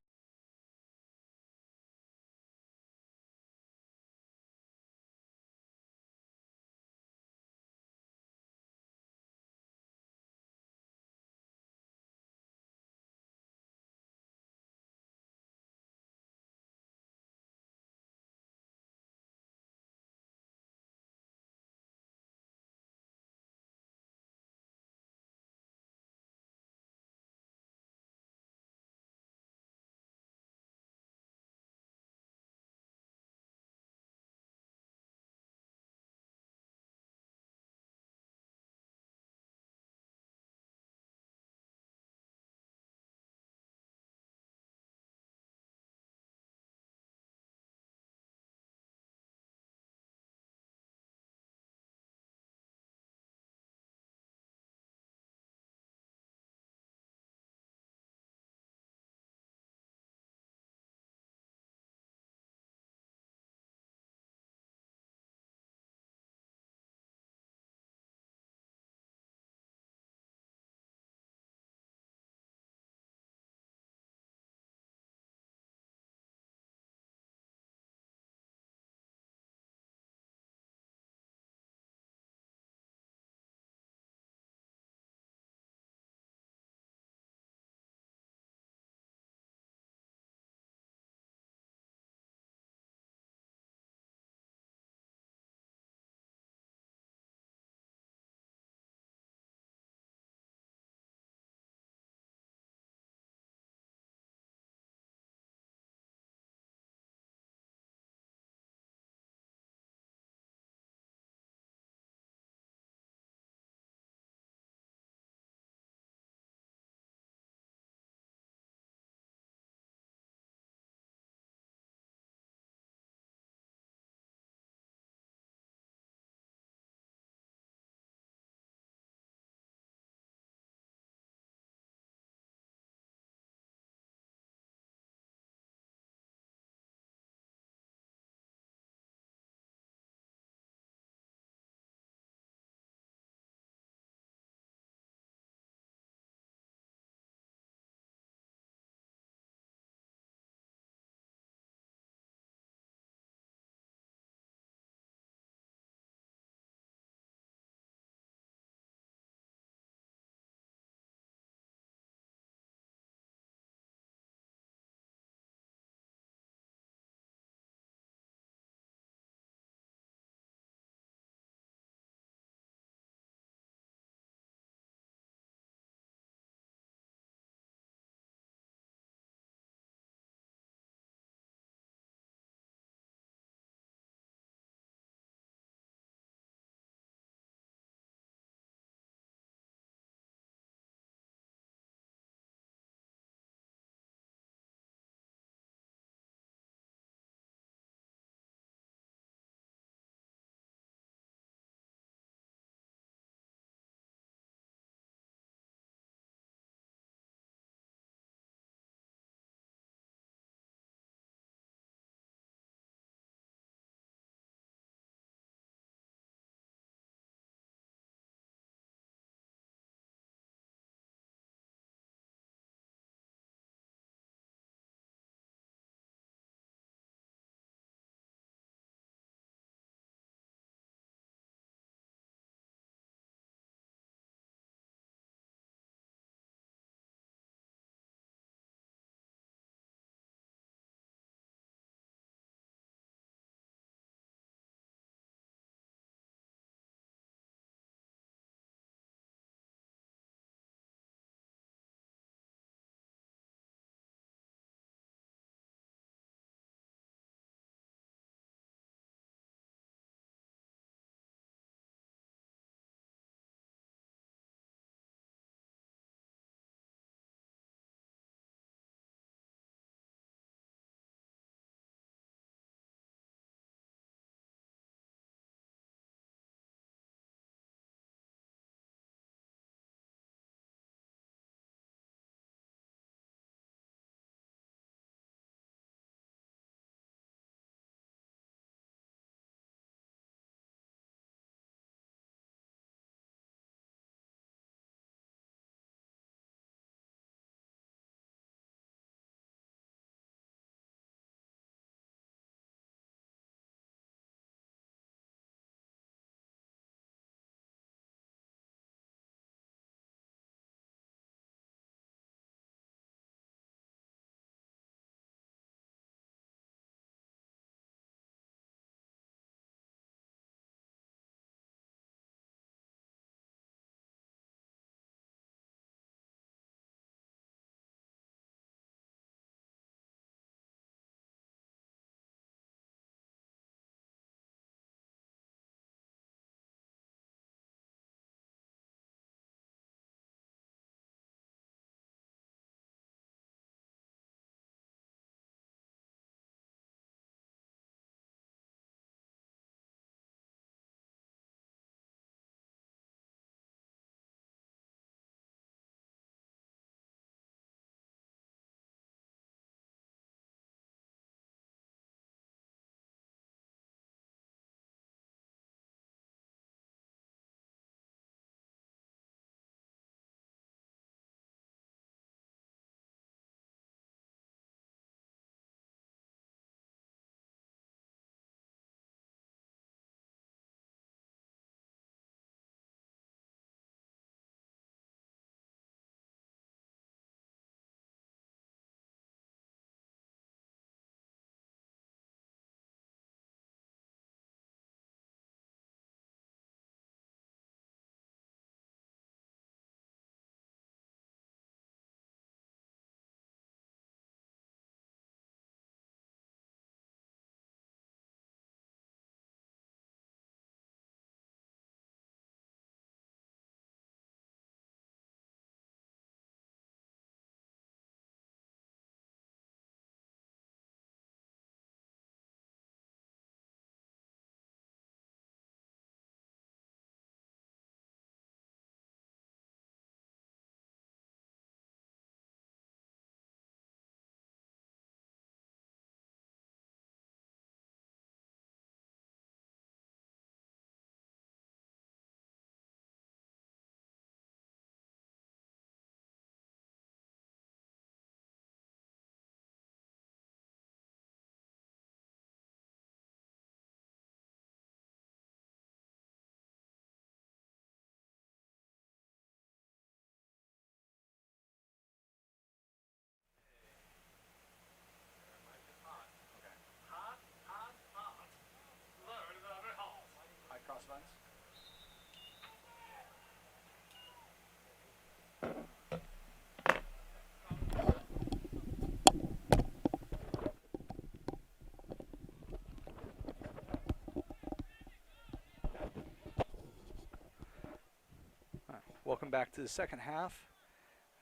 Welcome back to the second half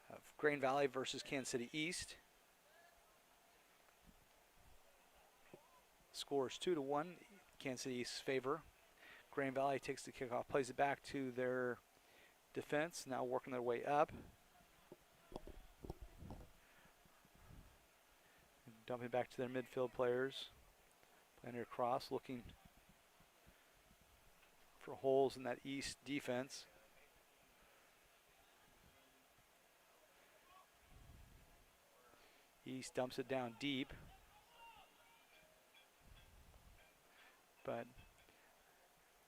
of Grain Valley versus Kansas City East. Score is 2-1, Kansas City East's favor. Grain Valley takes the kickoff, plays it back to their defense, now working their way up. Dumping back to their midfield players. Playing it across, looking for holes in that East defense. East dumps it down deep. But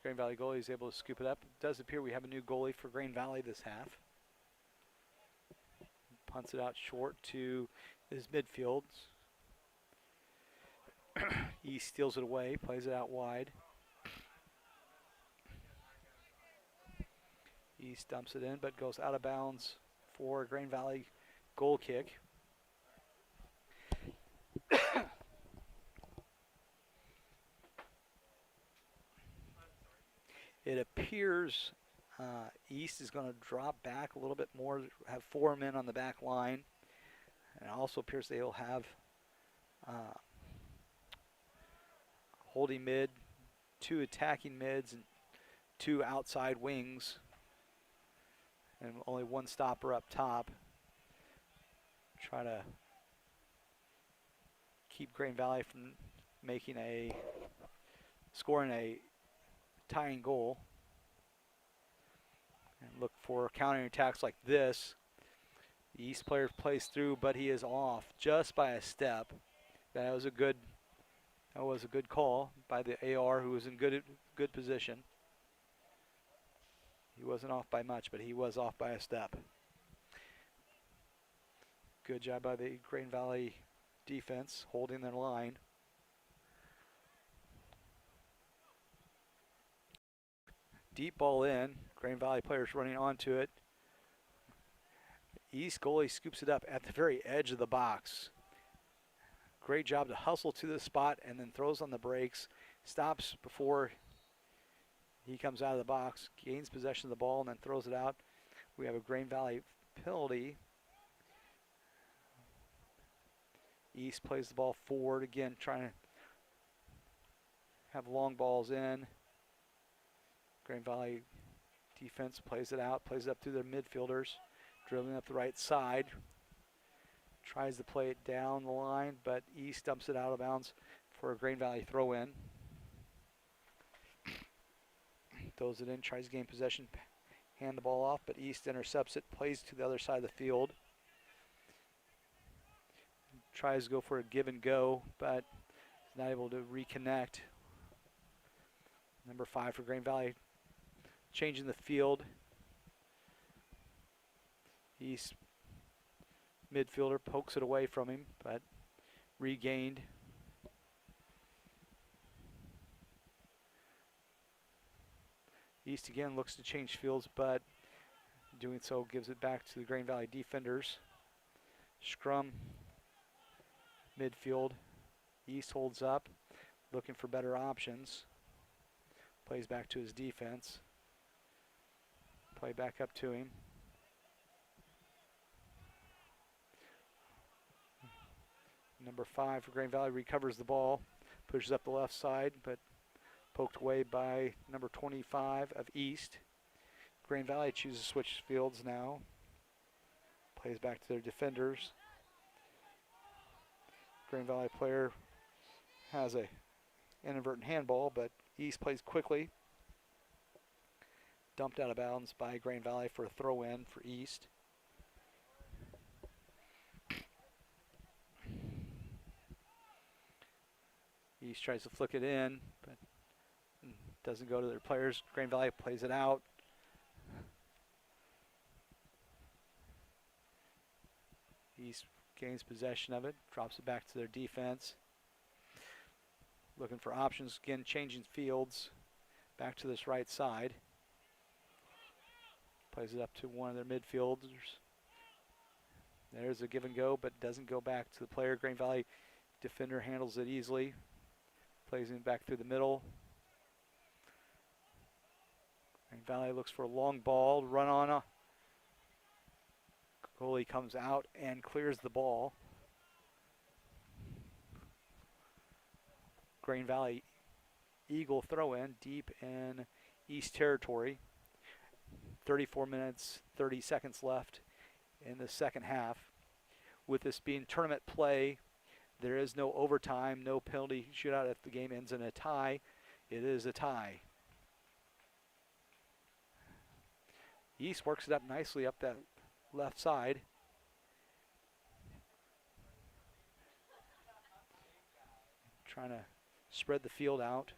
Grain Valley goalie is able to scoop it up. It does appear we have a new goalie for Grain Valley this half. Punts it out short to his midfield. East steals it away, plays it out wide. East dumps it in, but goes out of bounds for a Grain Valley goal kick. It appears East is going to drop back a little bit more, have 4 men on the back line. And it also appears they will have holding mid, 2 attacking mids, and 2 outside wings. And only 1 stopper up top. Try to keep Grain Valley from scoring a tying goal. And look for countering attacks like this. The East player plays through, but he is off just by a step. That was a good call by the AR, who was in good position. He wasn't off by much, but he was off by a step. Good job by the Grain Valley defense, holding their line. Deep ball in. Grain Valley players running onto it. East goalie scoops it up at the very edge of the box. Great job to hustle to the spot and then throws on the brakes. Stops before he comes out of the box, gains possession of the ball, and then throws it out. We have a Grain Valley penalty. East plays the ball forward again, trying to have long balls in. Grain Valley defense plays it out, plays it up through their midfielders, dribbling up the right side. Tries to play it down the line, but East dumps it out of bounds for a Grain Valley throw in. Throws it in, tries to gain possession, hand the ball off, but East intercepts it, plays to the other side of the field. Tries to go for a give and go, but is not able to reconnect. Number 5 for Grain Valley, changing the field. East midfielder pokes it away from him, but regained. East again looks to change fields, but doing so gives it back to the Grain Valley defenders. Scrum midfield. East holds up, looking for better options. Plays back to his defense. Play back up to him. Number 5 for Grain Valley recovers the ball, pushes up the left side, but poked away by number 25 of East. Grain Valley chooses to switch fields now. Plays back to their defenders. Grain Valley player has a inadvertent handball, but East plays quickly. Dumped out of bounds by Grain Valley for a throw-in for East. East tries to flick it in, but doesn't go to their players. Grain Valley plays it out. East gains possession of it, drops it back to their defense. Looking for options, again changing fields. Back to this right side. Plays it up to one of their midfielders. There's a give and go, but doesn't go back to the player. Grain Valley defender handles it easily. Plays it back through the middle. Grain Valley looks for a long ball, run on Goalie comes out and clears the ball. Green Valley Eagle throw in deep in East territory. 34 minutes, 30 seconds left in the second half. With this being tournament play, there is no overtime, no penalty shootout if the game ends in a tie. It is a tie. East works it up nicely up that left side. Trying to spread the field out.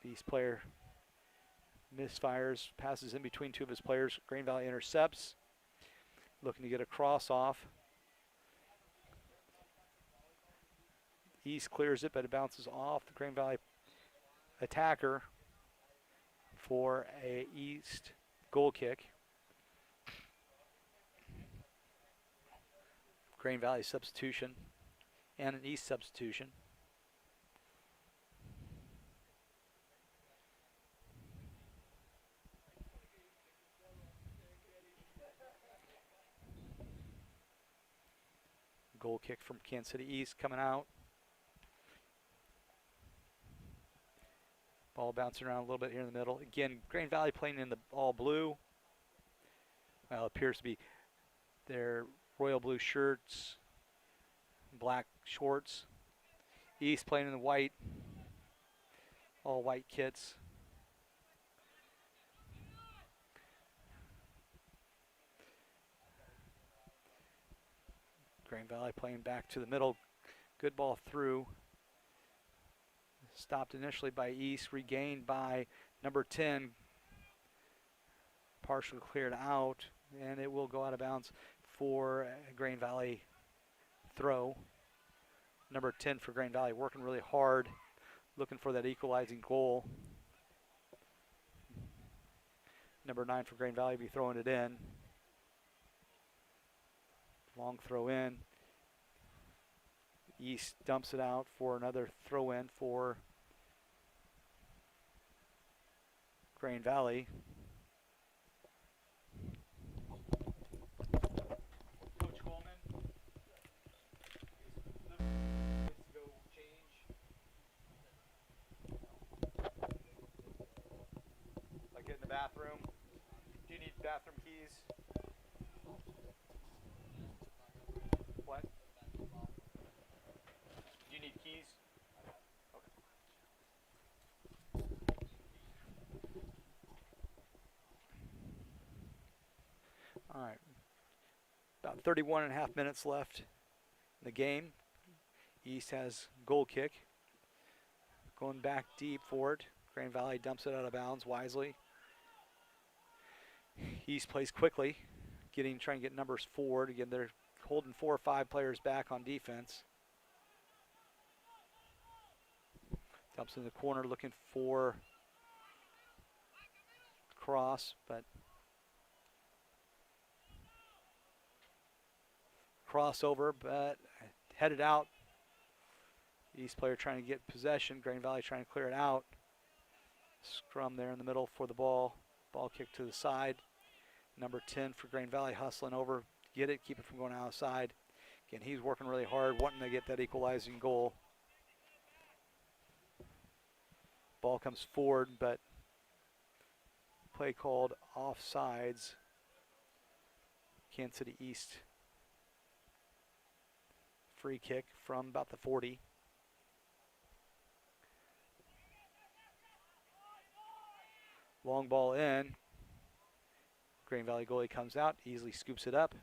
East player misfires, passes in between two of his players. Green Valley intercepts, looking to get a cross off. East clears it, but it bounces off the Green Valley attacker for a East goal kick. Green Valley substitution and an East substitution. Goal kick from Kansas City East coming out. Ball bouncing around a little bit here in the middle. Again, Green Valley playing in the all blue. Well, it appears to be their royal blue shirts, black shorts. East playing in the white, all white kits. Green Valley playing back to the middle. Good ball through. Stopped initially by East, regained by number 10. Partially cleared out, and it will go out of bounds for a Green Valley throw. Number 10 for Green Valley working really hard, looking for that equalizing goal. Number 9 for Green Valley be throwing it in. Long throw in. East dumps it out for another throw in for Green Valley. Coach Coleman gets to go change. Like get in the bathroom. Do you need bathroom keys? What? Do you need keys? Okay. All right. About 31 and a half minutes left in the game. East has goal kick. Going back deep for it. Green Valley dumps it out of bounds wisely. East plays quickly, trying to get numbers forward. Again, they're holding 4 or 5 players back on defense. Dumps in the corner looking for cross, but crossover, but headed out. East player trying to get possession. Green Valley trying to clear it out. Scrum there in the middle for the ball. Ball kick to the side. Number 10 for Green Valley hustling over. Get it, keep it from going outside. Again, he's working really hard, wanting to get that equalizing goal. Ball comes forward, but play called offsides. Kansas City East. Free kick from about the 40. Long ball in. Green Valley goalie comes out, easily scoops it up.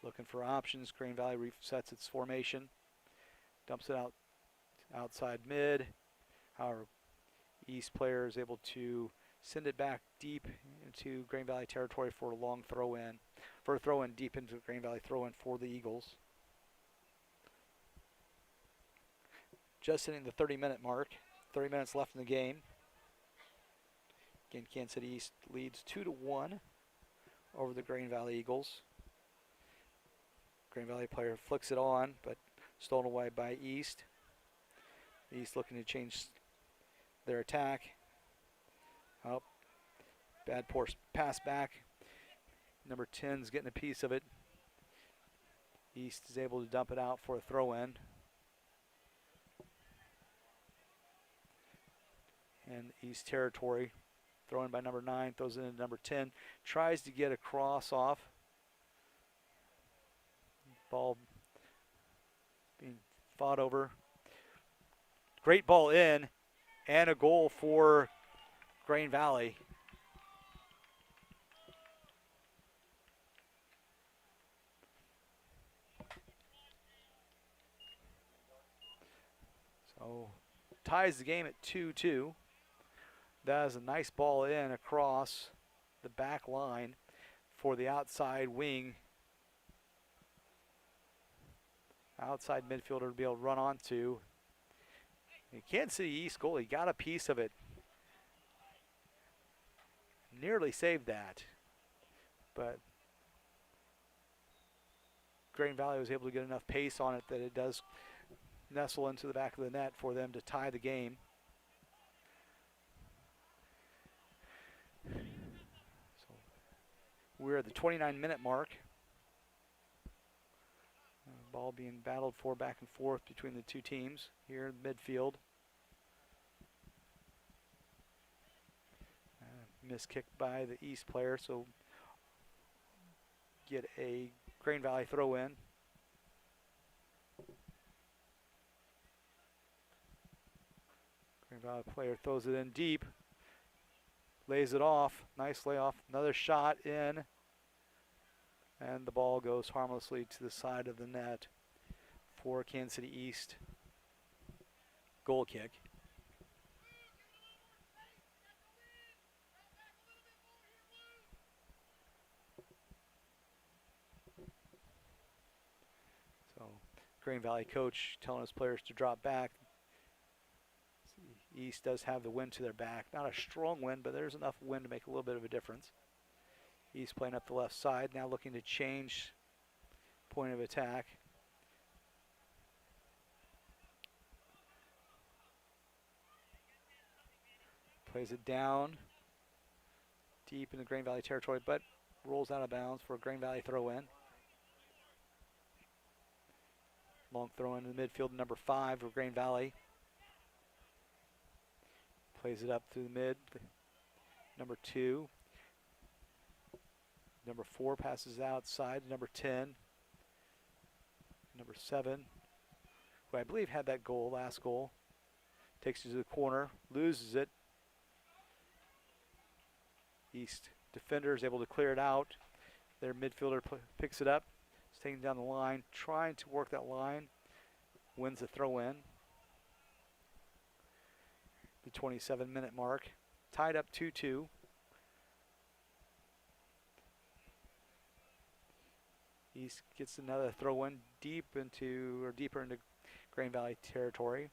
Looking for options. Green Valley resets its formation. Dumps it out outside mid. However, East player is able to send it back deep into Green Valley territory for a long throw in. For a throw in deep into Green Valley throw in for the Eagles. Just hitting the 30-minute mark. 30 minutes left in the game. Again, Kansas City East leads 2-1 over the Green Valley Eagles. Green Valley player flicks it on, but stolen away by East. East looking to change their attack. Oh, bad poor pass back. Number 10's getting a piece of it. East is able to dump it out for a throw-in. And East territory. Throw-in by number 9, throws it into number 10. Tries to get a cross off. Ball being fought over. Great ball in, and a goal for Grain Valley. So ties the game at 2-2. That is a nice ball in across the back line for the outside wing. Outside midfielder to be able to run onto. The Kansas City East goalie got a piece of it. Nearly saved that. But Grain Valley was able to get enough pace on it that it does nestle into the back of the net for them to tie the game. So we're at the 29-minute mark. Ball being battled for back and forth between the two teams here in midfield. Missed kick by the East player, so get a Grain Valley throw in. Grain Valley player throws it in deep, lays it off, nice layoff, another shot in, and the ball goes harmlessly to the side of the net for Kansas City East. Goal kick. So Grain Valley coach telling his players to drop back. East does have the wind to their back. Not a strong wind, but there's enough wind to make a little bit of a difference. East playing up the left side, now looking to change point of attack. Plays it down deep in the Grain Valley territory, but rolls out of bounds for a Grain Valley throw in. Long throw in the midfield, number 5 for Grain Valley. Plays it up through the mid. Number 2. Number 4 passes outside. Number 10. Number 7, who I believe had that goal, last goal. Takes it to the corner, loses it. East defender is able to clear it out. Their midfielder picks it up. It's taking down the line, trying to work that line. Wins the throw in. The 27-minute mark. Tied up 2-2. East gets another throw in deeper into Grain Valley territory.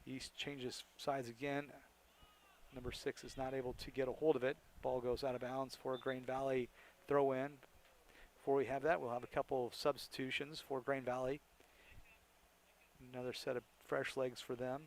East changes sides again. Number 6 is not able to get a hold of it. Ball goes out of bounds for a Grain Valley throw in. Before we have that, we'll have a couple of substitutions for Grain Valley. Another set of fresh legs for them.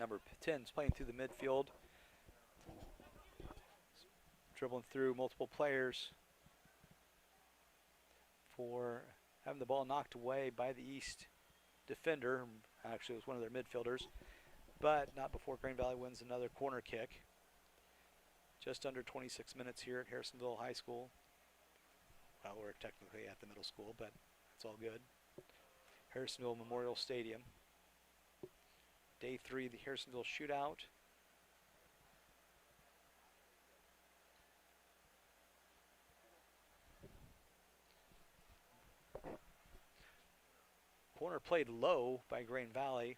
Number 10 is playing through the midfield. Dribbling through multiple players for having the ball knocked away by the East defender. Actually, it was one of their midfielders, but not before Grain Valley wins another corner kick. Just under 26 minutes here at Harrisonville High School. Well, we're technically at the middle school, but it's all good. Harrisonville Memorial Stadium. Day 3 of the Harrisonville shootout. Corner played low by Grain Valley.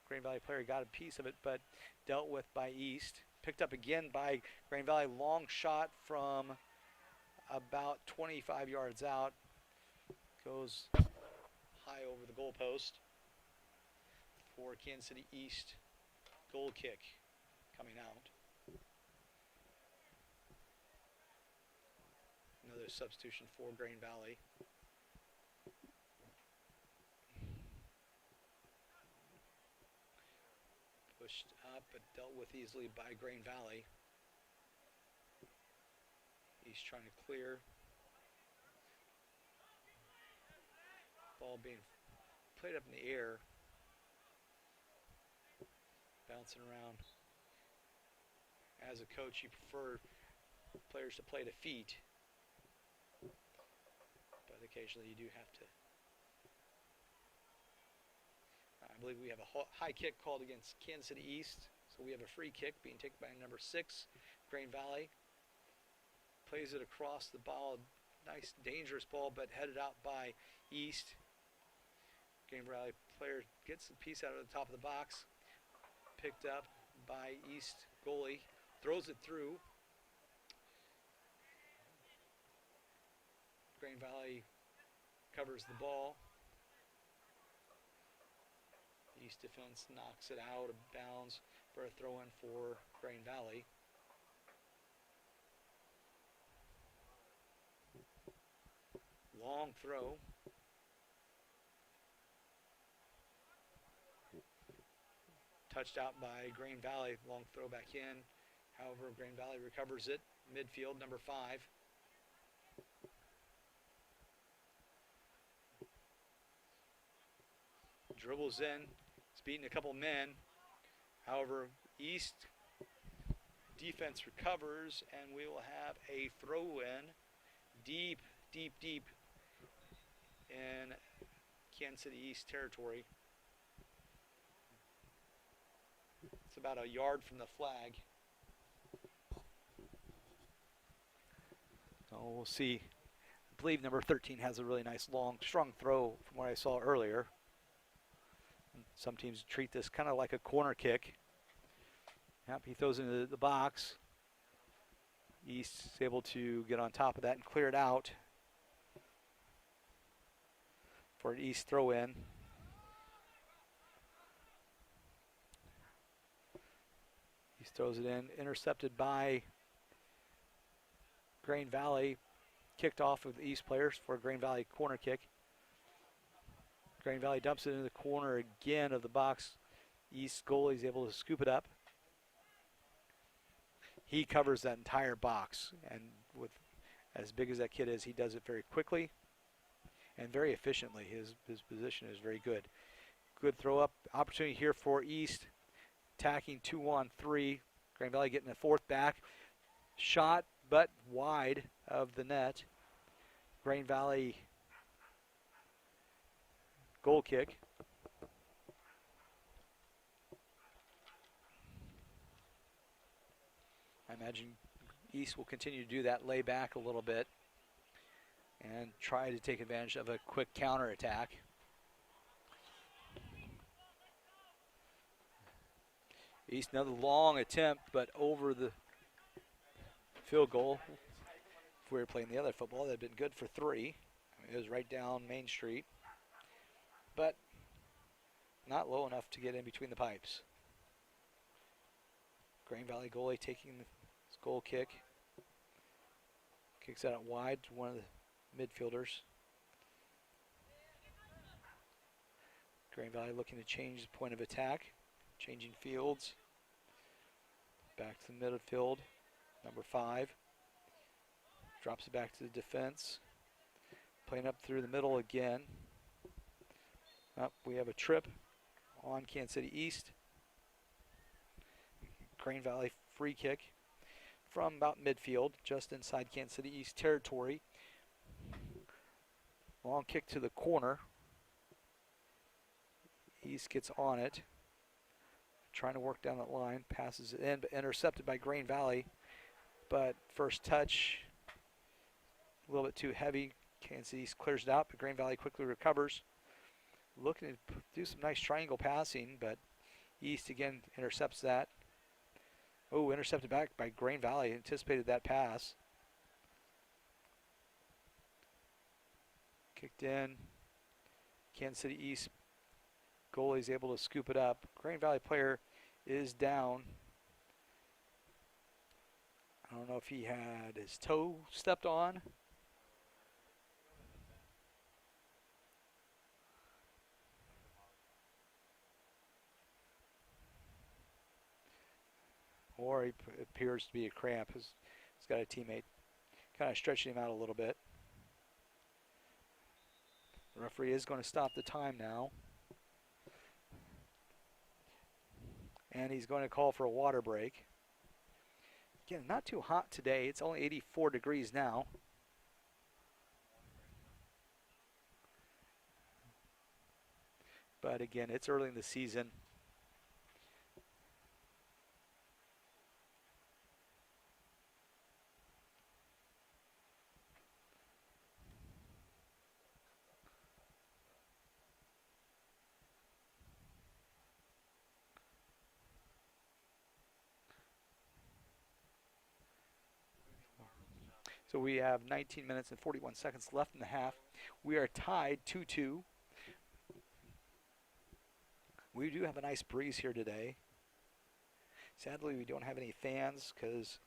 Grain Valley player got a piece of it, but dealt with by East. picked up again by Grand Valley. Long shot from about 25 yards out. Goes high over the goalpost for Kansas City East. Goal kick coming out. Another substitution for Grand Valley. Pushed up but dealt with easily by Grand Valley. He's trying to clear. Ball being played up in the air. Bouncing around. As a coach, you prefer players to play to feet. But occasionally you do have to. I believe we have a high kick called against Kansas City East. So we have a free kick being taken by number 6, Grand Valley. Plays it across the ball. Nice, dangerous ball, but headed out by East. Grand Valley player gets the piece out of the top of the box. Picked up by East goalie. Throws it through. Grand Valley covers the ball. East defense knocks it out of bounds for a throw-in for Grand Valley. Long throw. Touched out by Grand Valley. Long throw back in. However, Grand Valley recovers it. Midfield, number 5. Dribbles in. It's beating a couple men. However, East defense recovers, and we will have a throw-in deep in Kansas City East territory. It's about a yard from the flag. So we'll see. I believe number 13 has a really nice long, strong throw from what I saw earlier. Some teams treat this kind of like a corner kick. Yep, he throws it into the box. East is able to get on top of that and clear it out for an East throw in. East throws it in, intercepted by Grand Valley, kicked off of the East players for a Grand Valley corner kick. Grand Valley dumps it into the corner again of the box. East goalie is able to scoop it up. He covers that entire box, and with as big as that kid is, he does it very quickly and very efficiently. His position is very good. Good throw up opportunity here for East, attacking 2-on-3. Grand Valley getting a fourth back. Shot, but wide of the net. Grand Valley goal kick. I imagine East will continue to do that, lay back a little bit and try to take advantage of a quick counter attack. East, another long attempt, but over the field goal. If we were playing the other football, that would have been good for 3. It was right down Main Street, but not low enough to get in between the pipes. Grand Valley goalie taking his goal kick. Kicks it out wide to one of the midfielders. Grand Valley looking to change the point of attack. Changing fields. Back to the midfield. Number 5. Drops it back to the defense. Playing up through the middle again. Up, we have a trip on Kansas City East. Grand Valley free kick from about midfield, just inside Kansas City East territory. Long kick to the corner. East gets on it. Trying to work down that line, passes it in, but intercepted by Grand Valley. But first touch, a little bit too heavy. Kansas East clears it out, but Grand Valley quickly recovers. Looking to do some nice triangle passing, but East again intercepts that. Oh, intercepted back by Grain Valley. Anticipated that pass. Kicked in. Kansas City East goalie's able to scoop it up. Grain Valley player is down. I don't know if he had his toe stepped on. Or he appears to be a cramp. He's got a teammate kind of stretching him out a little bit. The referee is going to stop the time now. And he's going to call for a water break. Again, not too hot today. It's only 84 degrees now. But again, it's early in the season. So we have 19 minutes and 41 seconds left in the half. We are tied 2-2. We do have a nice breeze here today. Sadly, we don't have any fans because,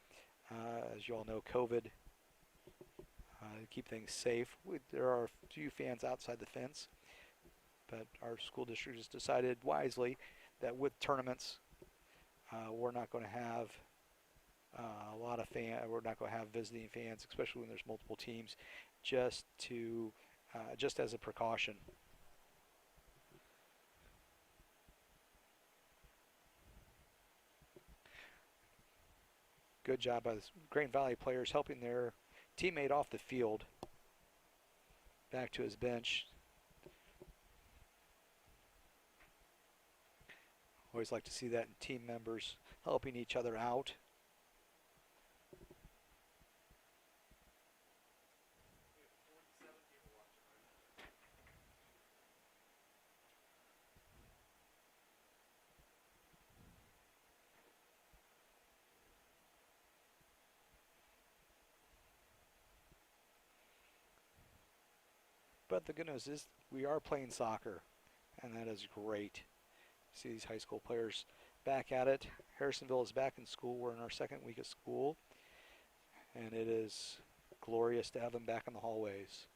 as you all know, COVID. To keep things safe. There are a few fans outside the fence, but our school district has decided wisely that with tournaments, we're not going to have a lot of we're not going to have visiting fans, especially when there's multiple teams, just as a precaution. Good job by the Grain Valley players helping their teammate off the field back to his bench. Always like to see that in team members helping each other out. But the good news is we are playing soccer, and that is great. See these high school players back at it. Harrisonville is back in school. We're in our second week of school, and it is glorious to have them back in the hallways.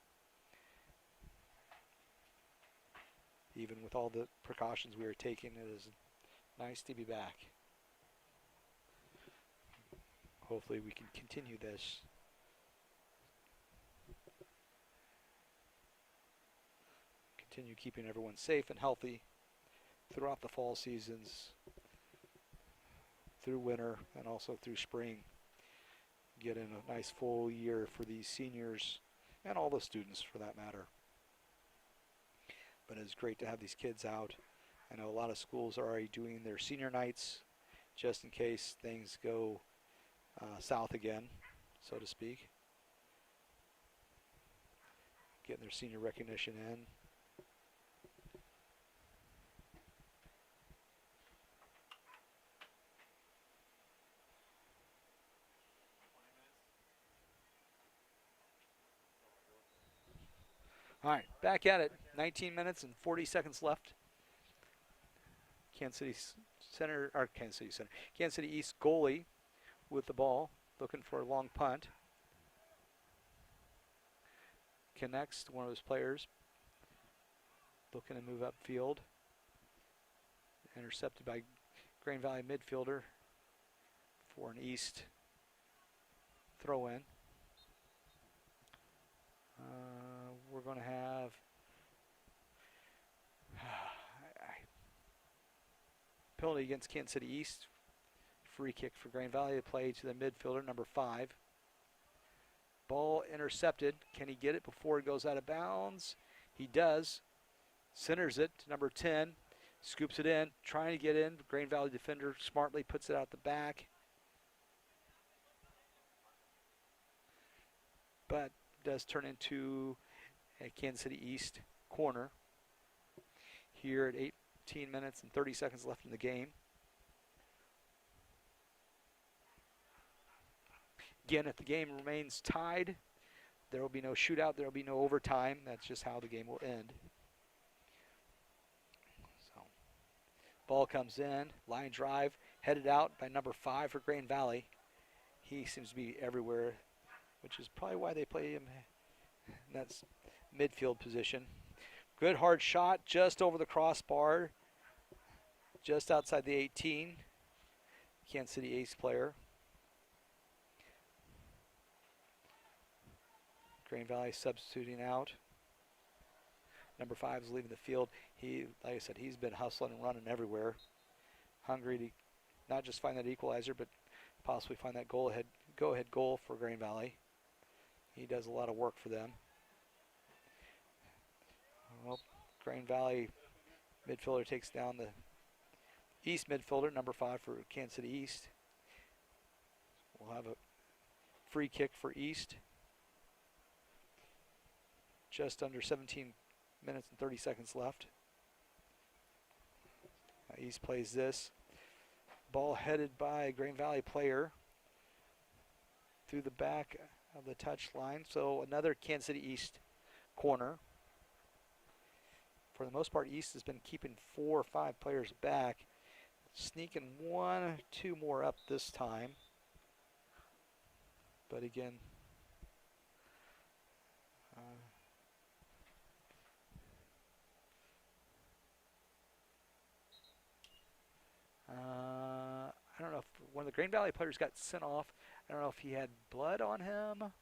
Even with all the precautions we are taking, it is nice to be back. Hopefully we can continue this. Continue keeping everyone safe and healthy throughout the fall seasons, through winter, and also through spring. Get in a nice full year for these seniors and all the students for that matter. But it's great to have these kids out. I know a lot of schools are already doing their senior nights just in case things go south again, so to speak. Getting their senior recognition in. All right, back at it. 19 minutes and 40 seconds left. Kansas City East goalie with the ball, looking for a long punt. Connects to one of his players, looking to move upfield. Intercepted by Grain Valley midfielder for an East throw-in. We're going to have penalty against Kansas City East. Free kick for Grain Valley to play to the midfielder, number 5. Ball intercepted. Can he get it before it goes out of bounds? He does. Centers it to number 10. Scoops it in, trying to get in. Grain Valley defender smartly puts it out the back. But does turn into a Kansas City East corner here at 18 minutes and 30 seconds left in the game. Again, if the game remains tied, there will be no shootout, there will be no overtime. That's just how the game will end. So, ball comes in, line drive, headed out by number 5 for Grain Valley. He seems to be everywhere, which is probably why they play him in that midfield position. Good hard shot just over the crossbar, just outside the 18. Kansas City ace player. Grain Valley substituting out. Number 5 is leaving the field. He, like I said, he's been hustling and running everywhere. Hungry to not just find that equalizer, but possibly find that go-ahead goal for Grain Valley. He does a lot of work for them. Well, Grain Valley midfielder takes down the East midfielder, number 5 for Kansas City East. We'll have a free kick for East. Just under 17 minutes and 30 seconds left. East plays this. Ball headed by a Grain Valley player through the back of the touch line. So another Kansas City East corner. For the most part, East has been keeping 4 or 5 players back. Sneaking 1 or 2 more up this time. But again, I don't know if one of the Grain Valley players got sent off. I don't know if he had blood on him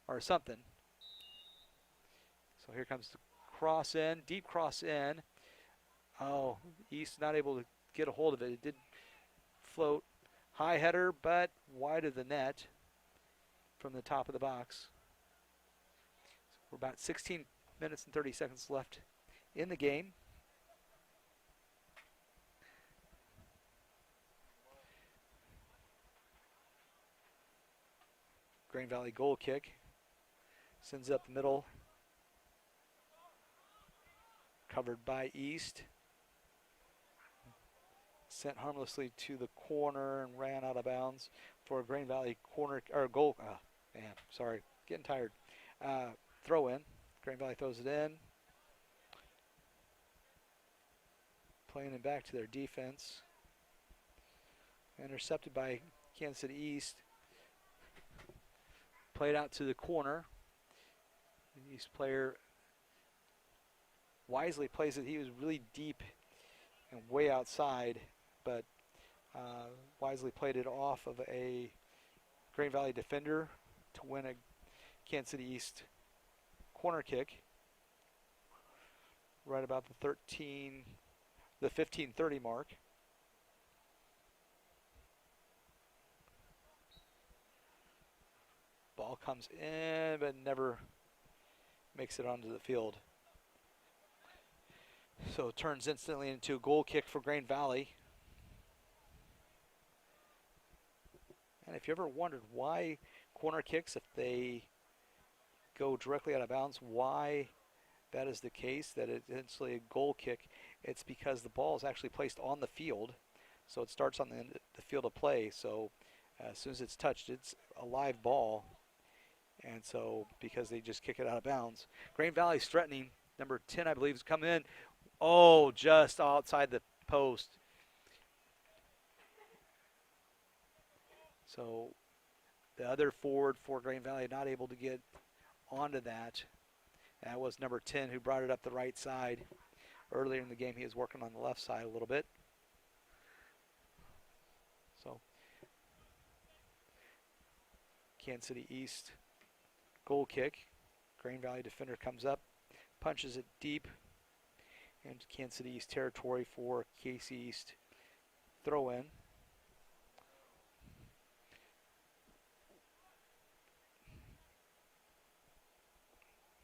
or something. So here comes the cross in, deep cross in. Oh, East not able to get a hold of it. It did float. High header, but wide of the net from the top of the box. So we're about 16 minutes and 30 seconds left in the game. Grain Valley goal kick. Sends up the middle. Covered by East. Sent harmlessly to the corner and ran out of bounds for a Grain Valley corner or goal. Sorry, getting tired. Throw in. Grain Valley throws it in. Playing it back to their defense. Intercepted by Kansas City East. Played out to the corner. The East player wisely plays it. He was really deep and way outside, but wisely played it off of a Grain Valley defender to win a Kansas City East corner kick. Right about the 15:30 mark. Ball comes in, but never makes it onto the field. So it turns instantly into a goal kick for Grain Valley. And if you ever wondered why corner kicks, if they go directly out of bounds, why that is the case, that it's essentially a goal kick, it's because the ball is actually placed on the field. So it starts on the field of play. So as soon as it's touched, it's a live ball. And so because they just kick it out of bounds. Grain Valley's threatening. Number 10, I believe, is coming in. Oh, just outside the post. So the other forward for Grain Valley not able to get onto that. That was number 10 who brought it up the right side. Earlier in the game, he was working on the left side a little bit. So Kansas City East goal kick. Grain Valley defender comes up, punches it deep into Kansas City East territory for KC East throw in.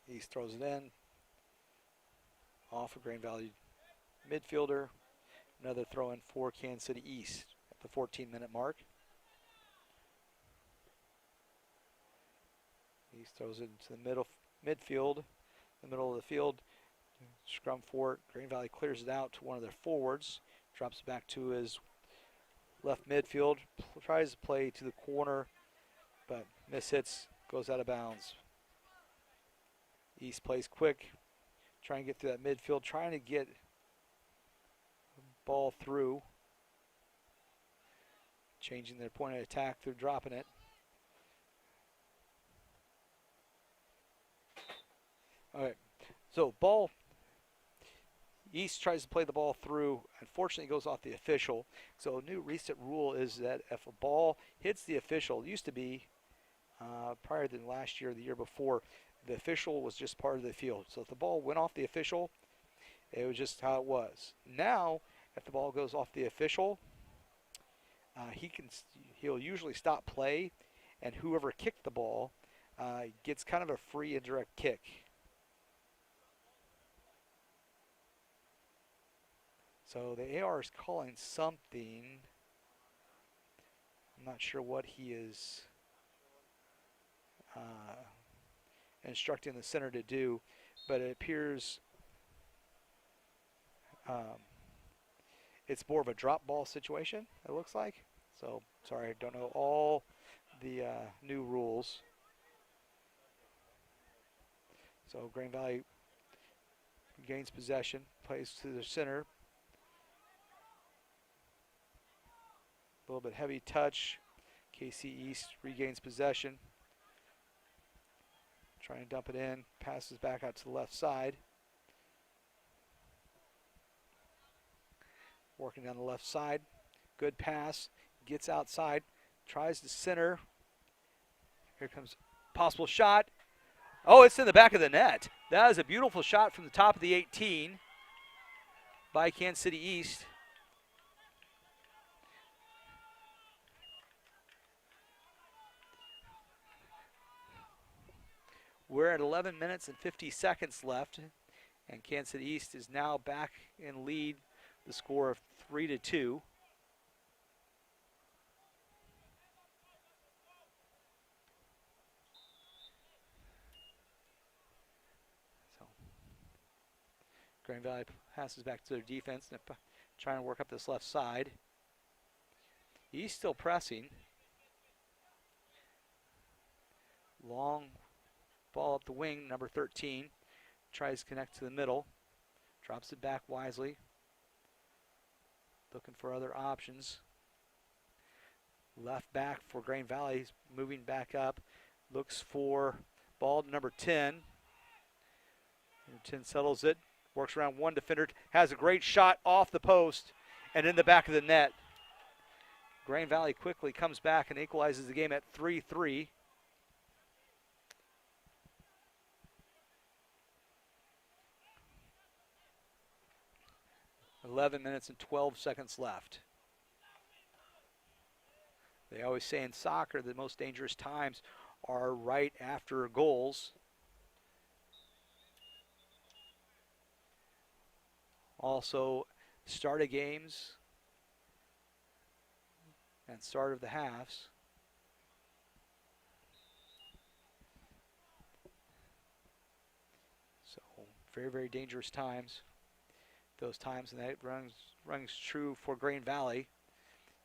East throws it in. Off of Grain Valley midfielder. Another throw in for Kansas City East at the 14-minute mark. East throws it into the midfield, the middle of the field. Scrum for it. Grain Valley clears it out to one of their forwards. Drops it back to his left midfield, tries to play to the corner, but mishits, goes out of bounds. East plays quick, trying to get through that midfield, trying to get ball through. Changing their point of attack through dropping it. All right, so ball, East tries to play the ball through. Unfortunately, it goes off the official. So a new recent rule is that if a ball hits the official, it used to be prior to last year or the year before, the official was just part of the field. So if the ball went off the official, it was just how it was. Now, if the ball goes off the official, he'll usually stop play, and whoever kicked the ball gets kind of a free indirect kick. So the AR is calling something. I'm not sure what he is instructing the center to do, but it appears it's more of a drop ball situation, it looks like. So, sorry, I don't know all the new rules. So, Grand Valley gains possession, plays to the center. A little bit heavy touch. KC East regains possession. Trying to dump it in, passes back out to the left side. Working down the left side. Good pass. Gets outside. Tries to center. Here comes possible shot. Oh, it's in the back of the net. That is a beautiful shot from the top of the 18 by Kansas City East. We're at 11 minutes and 50 seconds left, and Kansas City East is now back in lead, the score of 3-2. So Grand Valley passes back to their defense, and trying to work up this left side. East still pressing. Long ball up the wing, number 13. Tries to connect to the middle. Drops it back wisely. Looking for other options. Left back for Grand Valley, moving back up. Looks for ball to number 10. Number 10 settles it. Works around one defender. Has a great shot off the post and in the back of the net. Grand Valley quickly comes back and equalizes the game at 3-3. 11 minutes and 12 seconds left. They always say in soccer the most dangerous times are right after goals. Also, start of games and start of the halves. So, very, very dangerous times. Those times, and that runs true for Grand Valley.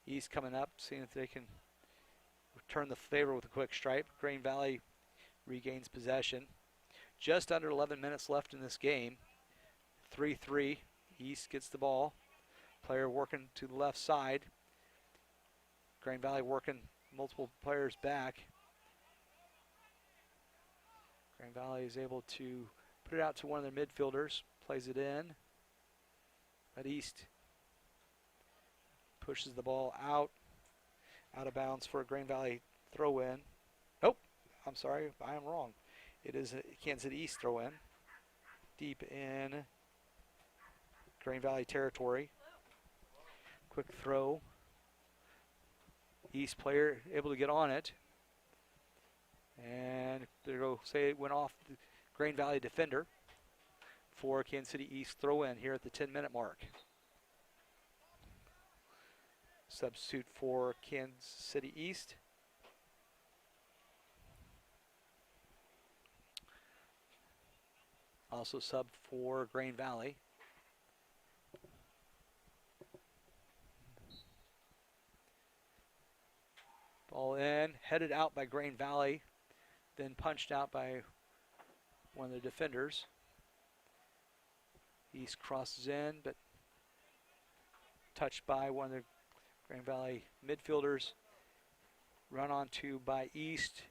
East coming up, seeing if they can return the favor with a quick stripe. Grand Valley regains possession. Just under 11 minutes left in this game. 3-3. East gets the ball. Player working to the left side. Grand Valley working multiple players back. Grand Valley is able to put it out to one of their midfielders. Plays it in. But East pushes the ball out of bounds for a Grand Valley throw in. Nope, I'm sorry, I am wrong. It is a Kansas City East throw in. Deep in Grand Valley territory. Quick throw. East player able to get on it. And they're going to say it went off the Grand Valley defender for Kansas City East throw in here at the 10-minute mark. Substitute for Kansas City East. Also sub for Grand Valley. Ball in, headed out by Grain Valley, then punched out by one of the defenders. East crosses in, but touched by one of the Grain Valley midfielders. Run onto by East.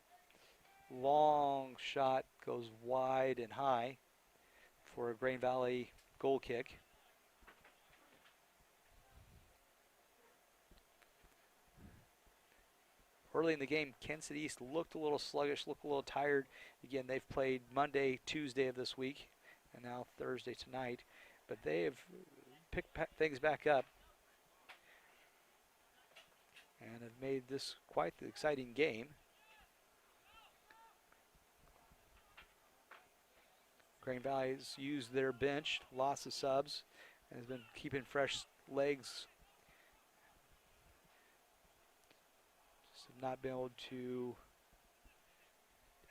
Long shot goes wide and high for a Grain Valley goal kick. Early in the game, Kansas City East looked a little sluggish, looked a little tired. Again, they've played Monday, Tuesday of this week, and now Thursday tonight. But they have picked things back up and have made this quite the exciting game. Grain Valley's used their bench, lots of subs, and has been keeping fresh legs. Just have not been able to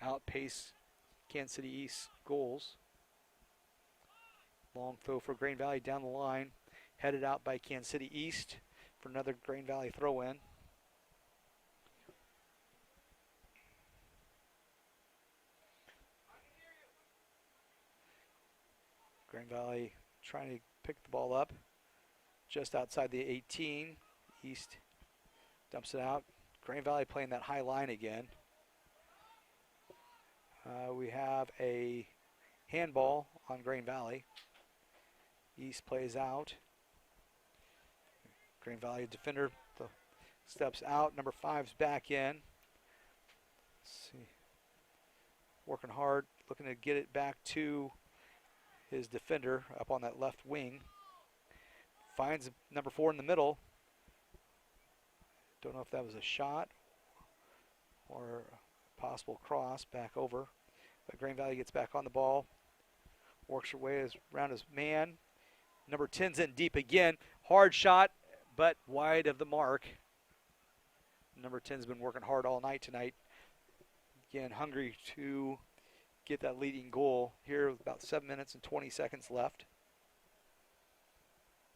outpace Kansas City East's goals. Long throw for Grain Valley down the line, headed out by Kansas City East for another Grain Valley throw-in. Grain Valley trying to pick the ball up just outside the 18. East dumps it out. Grain Valley playing that high line again. We have a handball on Grain Valley. East plays out. Grain Valley defender steps out. Number 5's back in. Let's see. Working hard, looking to get it back to his defender up on that left wing. Finds number 4 in the middle. Don't know if that was a shot or a possible cross back over. But Grain Valley gets back on the ball. Works her way around his man. Number 10's in deep again. Hard shot, but wide of the mark. Number 10's been working hard all night tonight. Again, hungry to get that leading goal here with about 7 minutes and 20 seconds left.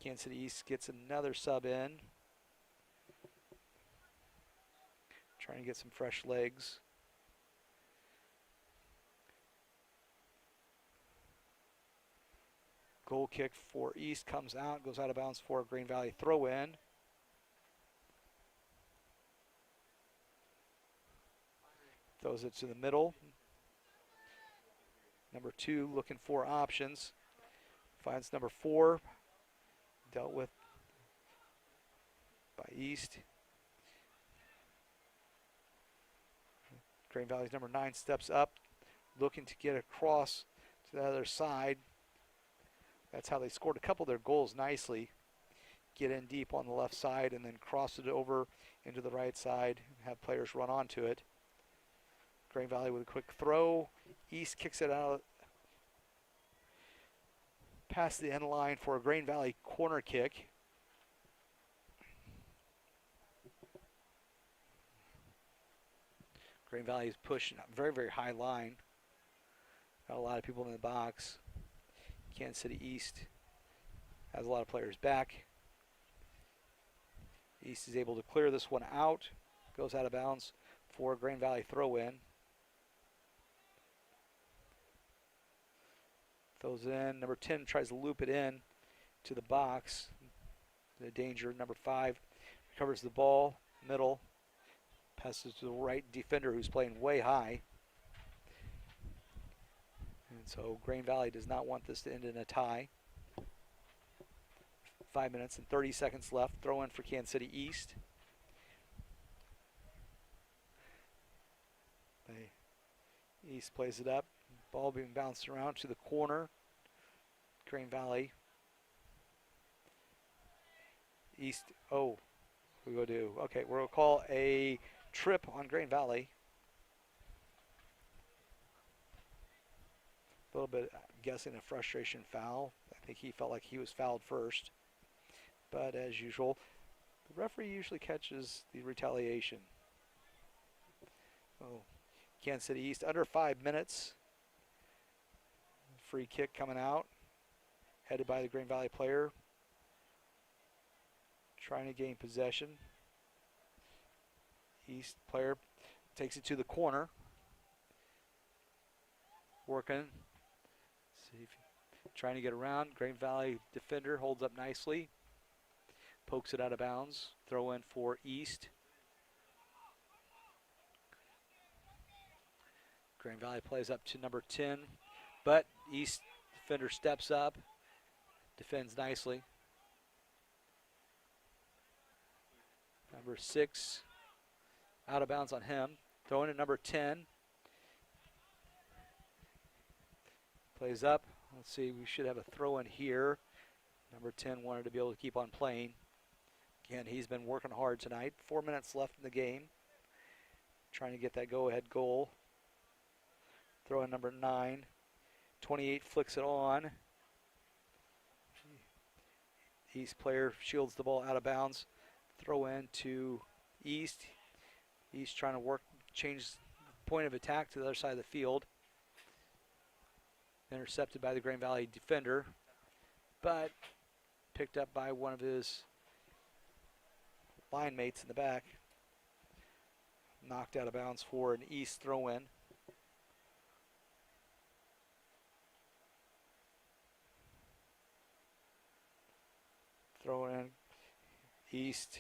Kansas City East gets another sub in. Trying to get some fresh legs. Goal kick for East comes out, goes out of bounds for a Grain Valley throw in. Throws it to the middle. Number 2 looking for options. Finds number 4. Dealt with by East. Grain Valley's number 9 steps up, looking to get across to the other side. That's how they scored a couple of their goals nicely. Get in deep on the left side and then cross it over into the right side and have players run onto it. Grain Valley with a quick throw. East kicks it out past the end line for a Grain Valley corner kick. Grain Valley is pushing a very, very high line. Got a lot of people in the box. Kansas City East has a lot of players back. East is able to clear this one out. Goes out of bounds for a Grain Valley throw-in. Throws in. Number 10 tries to loop it in to the box. The danger. Number 5 recovers the ball. Middle. Passes to the right defender who's playing way high. And so Grain Valley does not want this to end in a tie. 5 minutes and 30 seconds left. Throw in for Kansas City East. East plays it up. Ball being bounced around to the corner. Grain Valley. East, oh, we go do. Okay, we're going to call a trip on Grain Valley. A little bit, I'm guessing, a frustration foul. I think he felt like he was fouled first. But as usual, the referee usually catches the retaliation. Oh, Kansas City East under 5 minutes. Free kick coming out, headed by the Grain Valley player. Trying to gain possession. East player takes it to the corner. Working. See if trying to get around. Grand Valley defender holds up nicely. Pokes it out of bounds. Throw in for East. Grand Valley plays up to number 10, but East defender steps up, defends nicely. Number 6, out of bounds on him. Throwing at number 10. Plays up. Let's see, we should have a throw in here. Number 10 wanted to be able to keep on playing. Again, he's been working hard tonight. 4 minutes left in the game. Trying to get that go-ahead goal. Throw in number 9. 28 flicks it on. East player shields the ball out of bounds. Throw in to East. East trying to change point of attack to the other side of the field. Intercepted by the Grand Valley defender, but picked up by one of his line mates in the back. Knocked out of bounds for an East throw-in. Throw in East.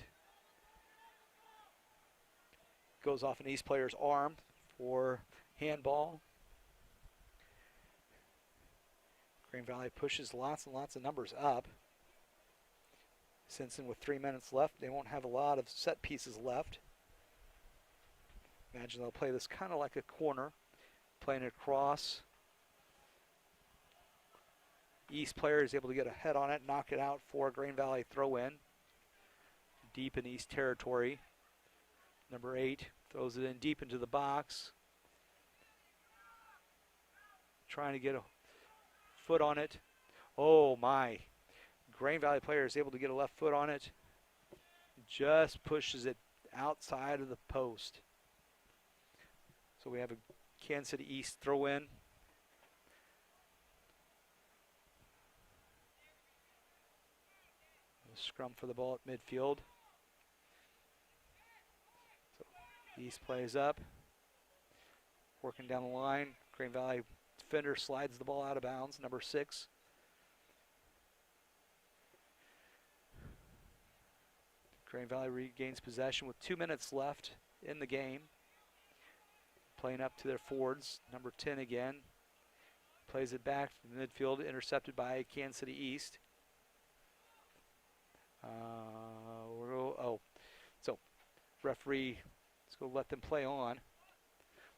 Goes off an East player's arm for handball. Grand Valley pushes lots and lots of numbers up. Since with 3 minutes left, they won't have a lot of set pieces left. Imagine they'll play this kind of like a corner, playing it across. East player is able to get a head on it, knock it out for a Grand Valley throw-in. Deep in East territory. Number 8 throws it in deep into the box. Trying to get a foot on it. Oh my. Grand Valley player is able to get a left foot on it. Just pushes it outside of the post. So we have a Kansas City East throw in. Scrum for the ball at midfield. So East plays up. Working down the line. Grand Valley defender slides the ball out of bounds, number 6. Grand Valley regains possession with 2 minutes left in the game. Playing up to their forwards, number 10 again. Plays it back to the midfield, intercepted by Kansas City East. So referee is going to let them play on.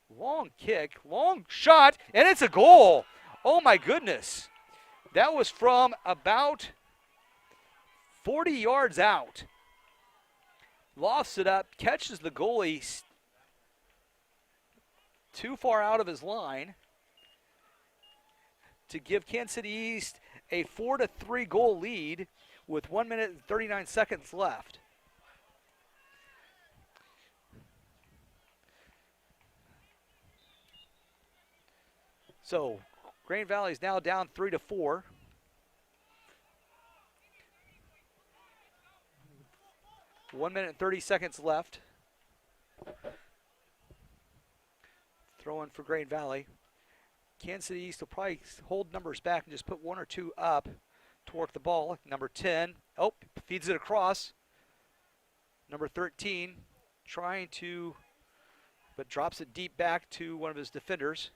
Long kick, long shot, and it's a goal. Oh my goodness. That was from about 40 yards out. Lofts it up, catches the goalie too far out of his line to give Kansas City East a 4-3 goal lead with 1 minute and 39 seconds left. So Grand Valley is now down 3-4. One minute and 30 seconds left. Throw in for Grand Valley. Kansas City East will probably hold numbers back and just put 1 or 2 up to work the ball. Number 10, feeds it across. Number 13, trying to, but drops it deep back to one of his defenders.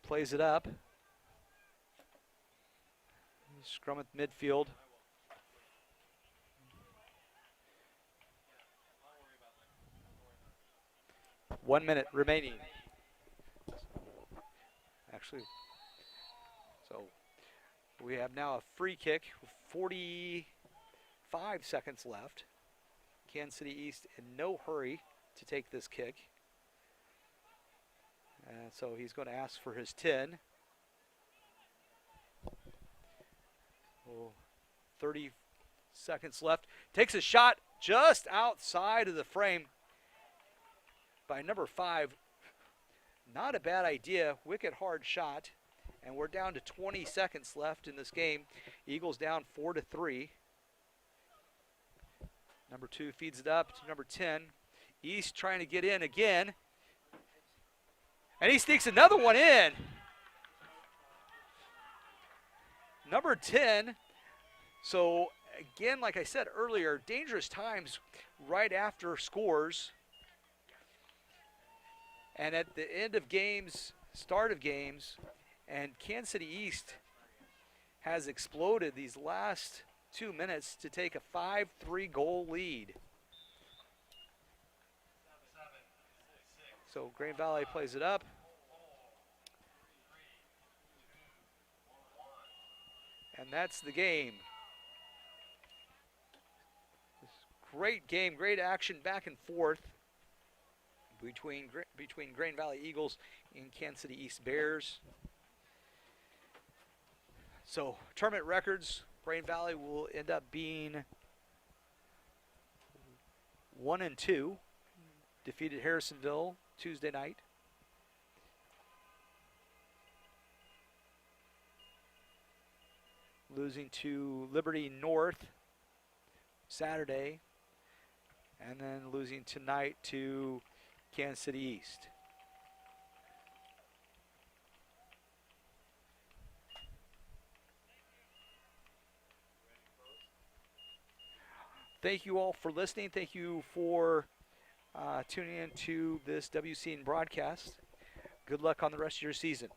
Plays it up. Scrum at midfield. One minute remaining. Actually, so we have now a free kick with 45 seconds left. Kansas City East in no hurry to take this kick. So he's going to ask for his 10. 30 seconds left. Takes a shot just outside of the frame by number 5. Not a bad idea. Wicked hard shot. And we're down to 20 seconds left in this game. Eagles down 4-3. Number 2 feeds it up to number 10. East trying to get in again. And he sneaks another one in. Number 10. So, again, like I said earlier, dangerous times right after scores. And at the end of games, start of games, and Kansas City East has exploded these last 2 minutes to take a 5-3 goal lead. So Grain Valley plays it up. And that's the game. Great game, great action back and forth between Grain Valley Eagles and Kansas City East Bears. So tournament records, Grain Valley will end up being 1-2. Defeated Harrisonville Tuesday night. Losing to Liberty North Saturday. And then losing tonight to Kansas City East. Thank you all for listening. Thank you for tuning in to this WCN broadcast. Good luck on the rest of your season.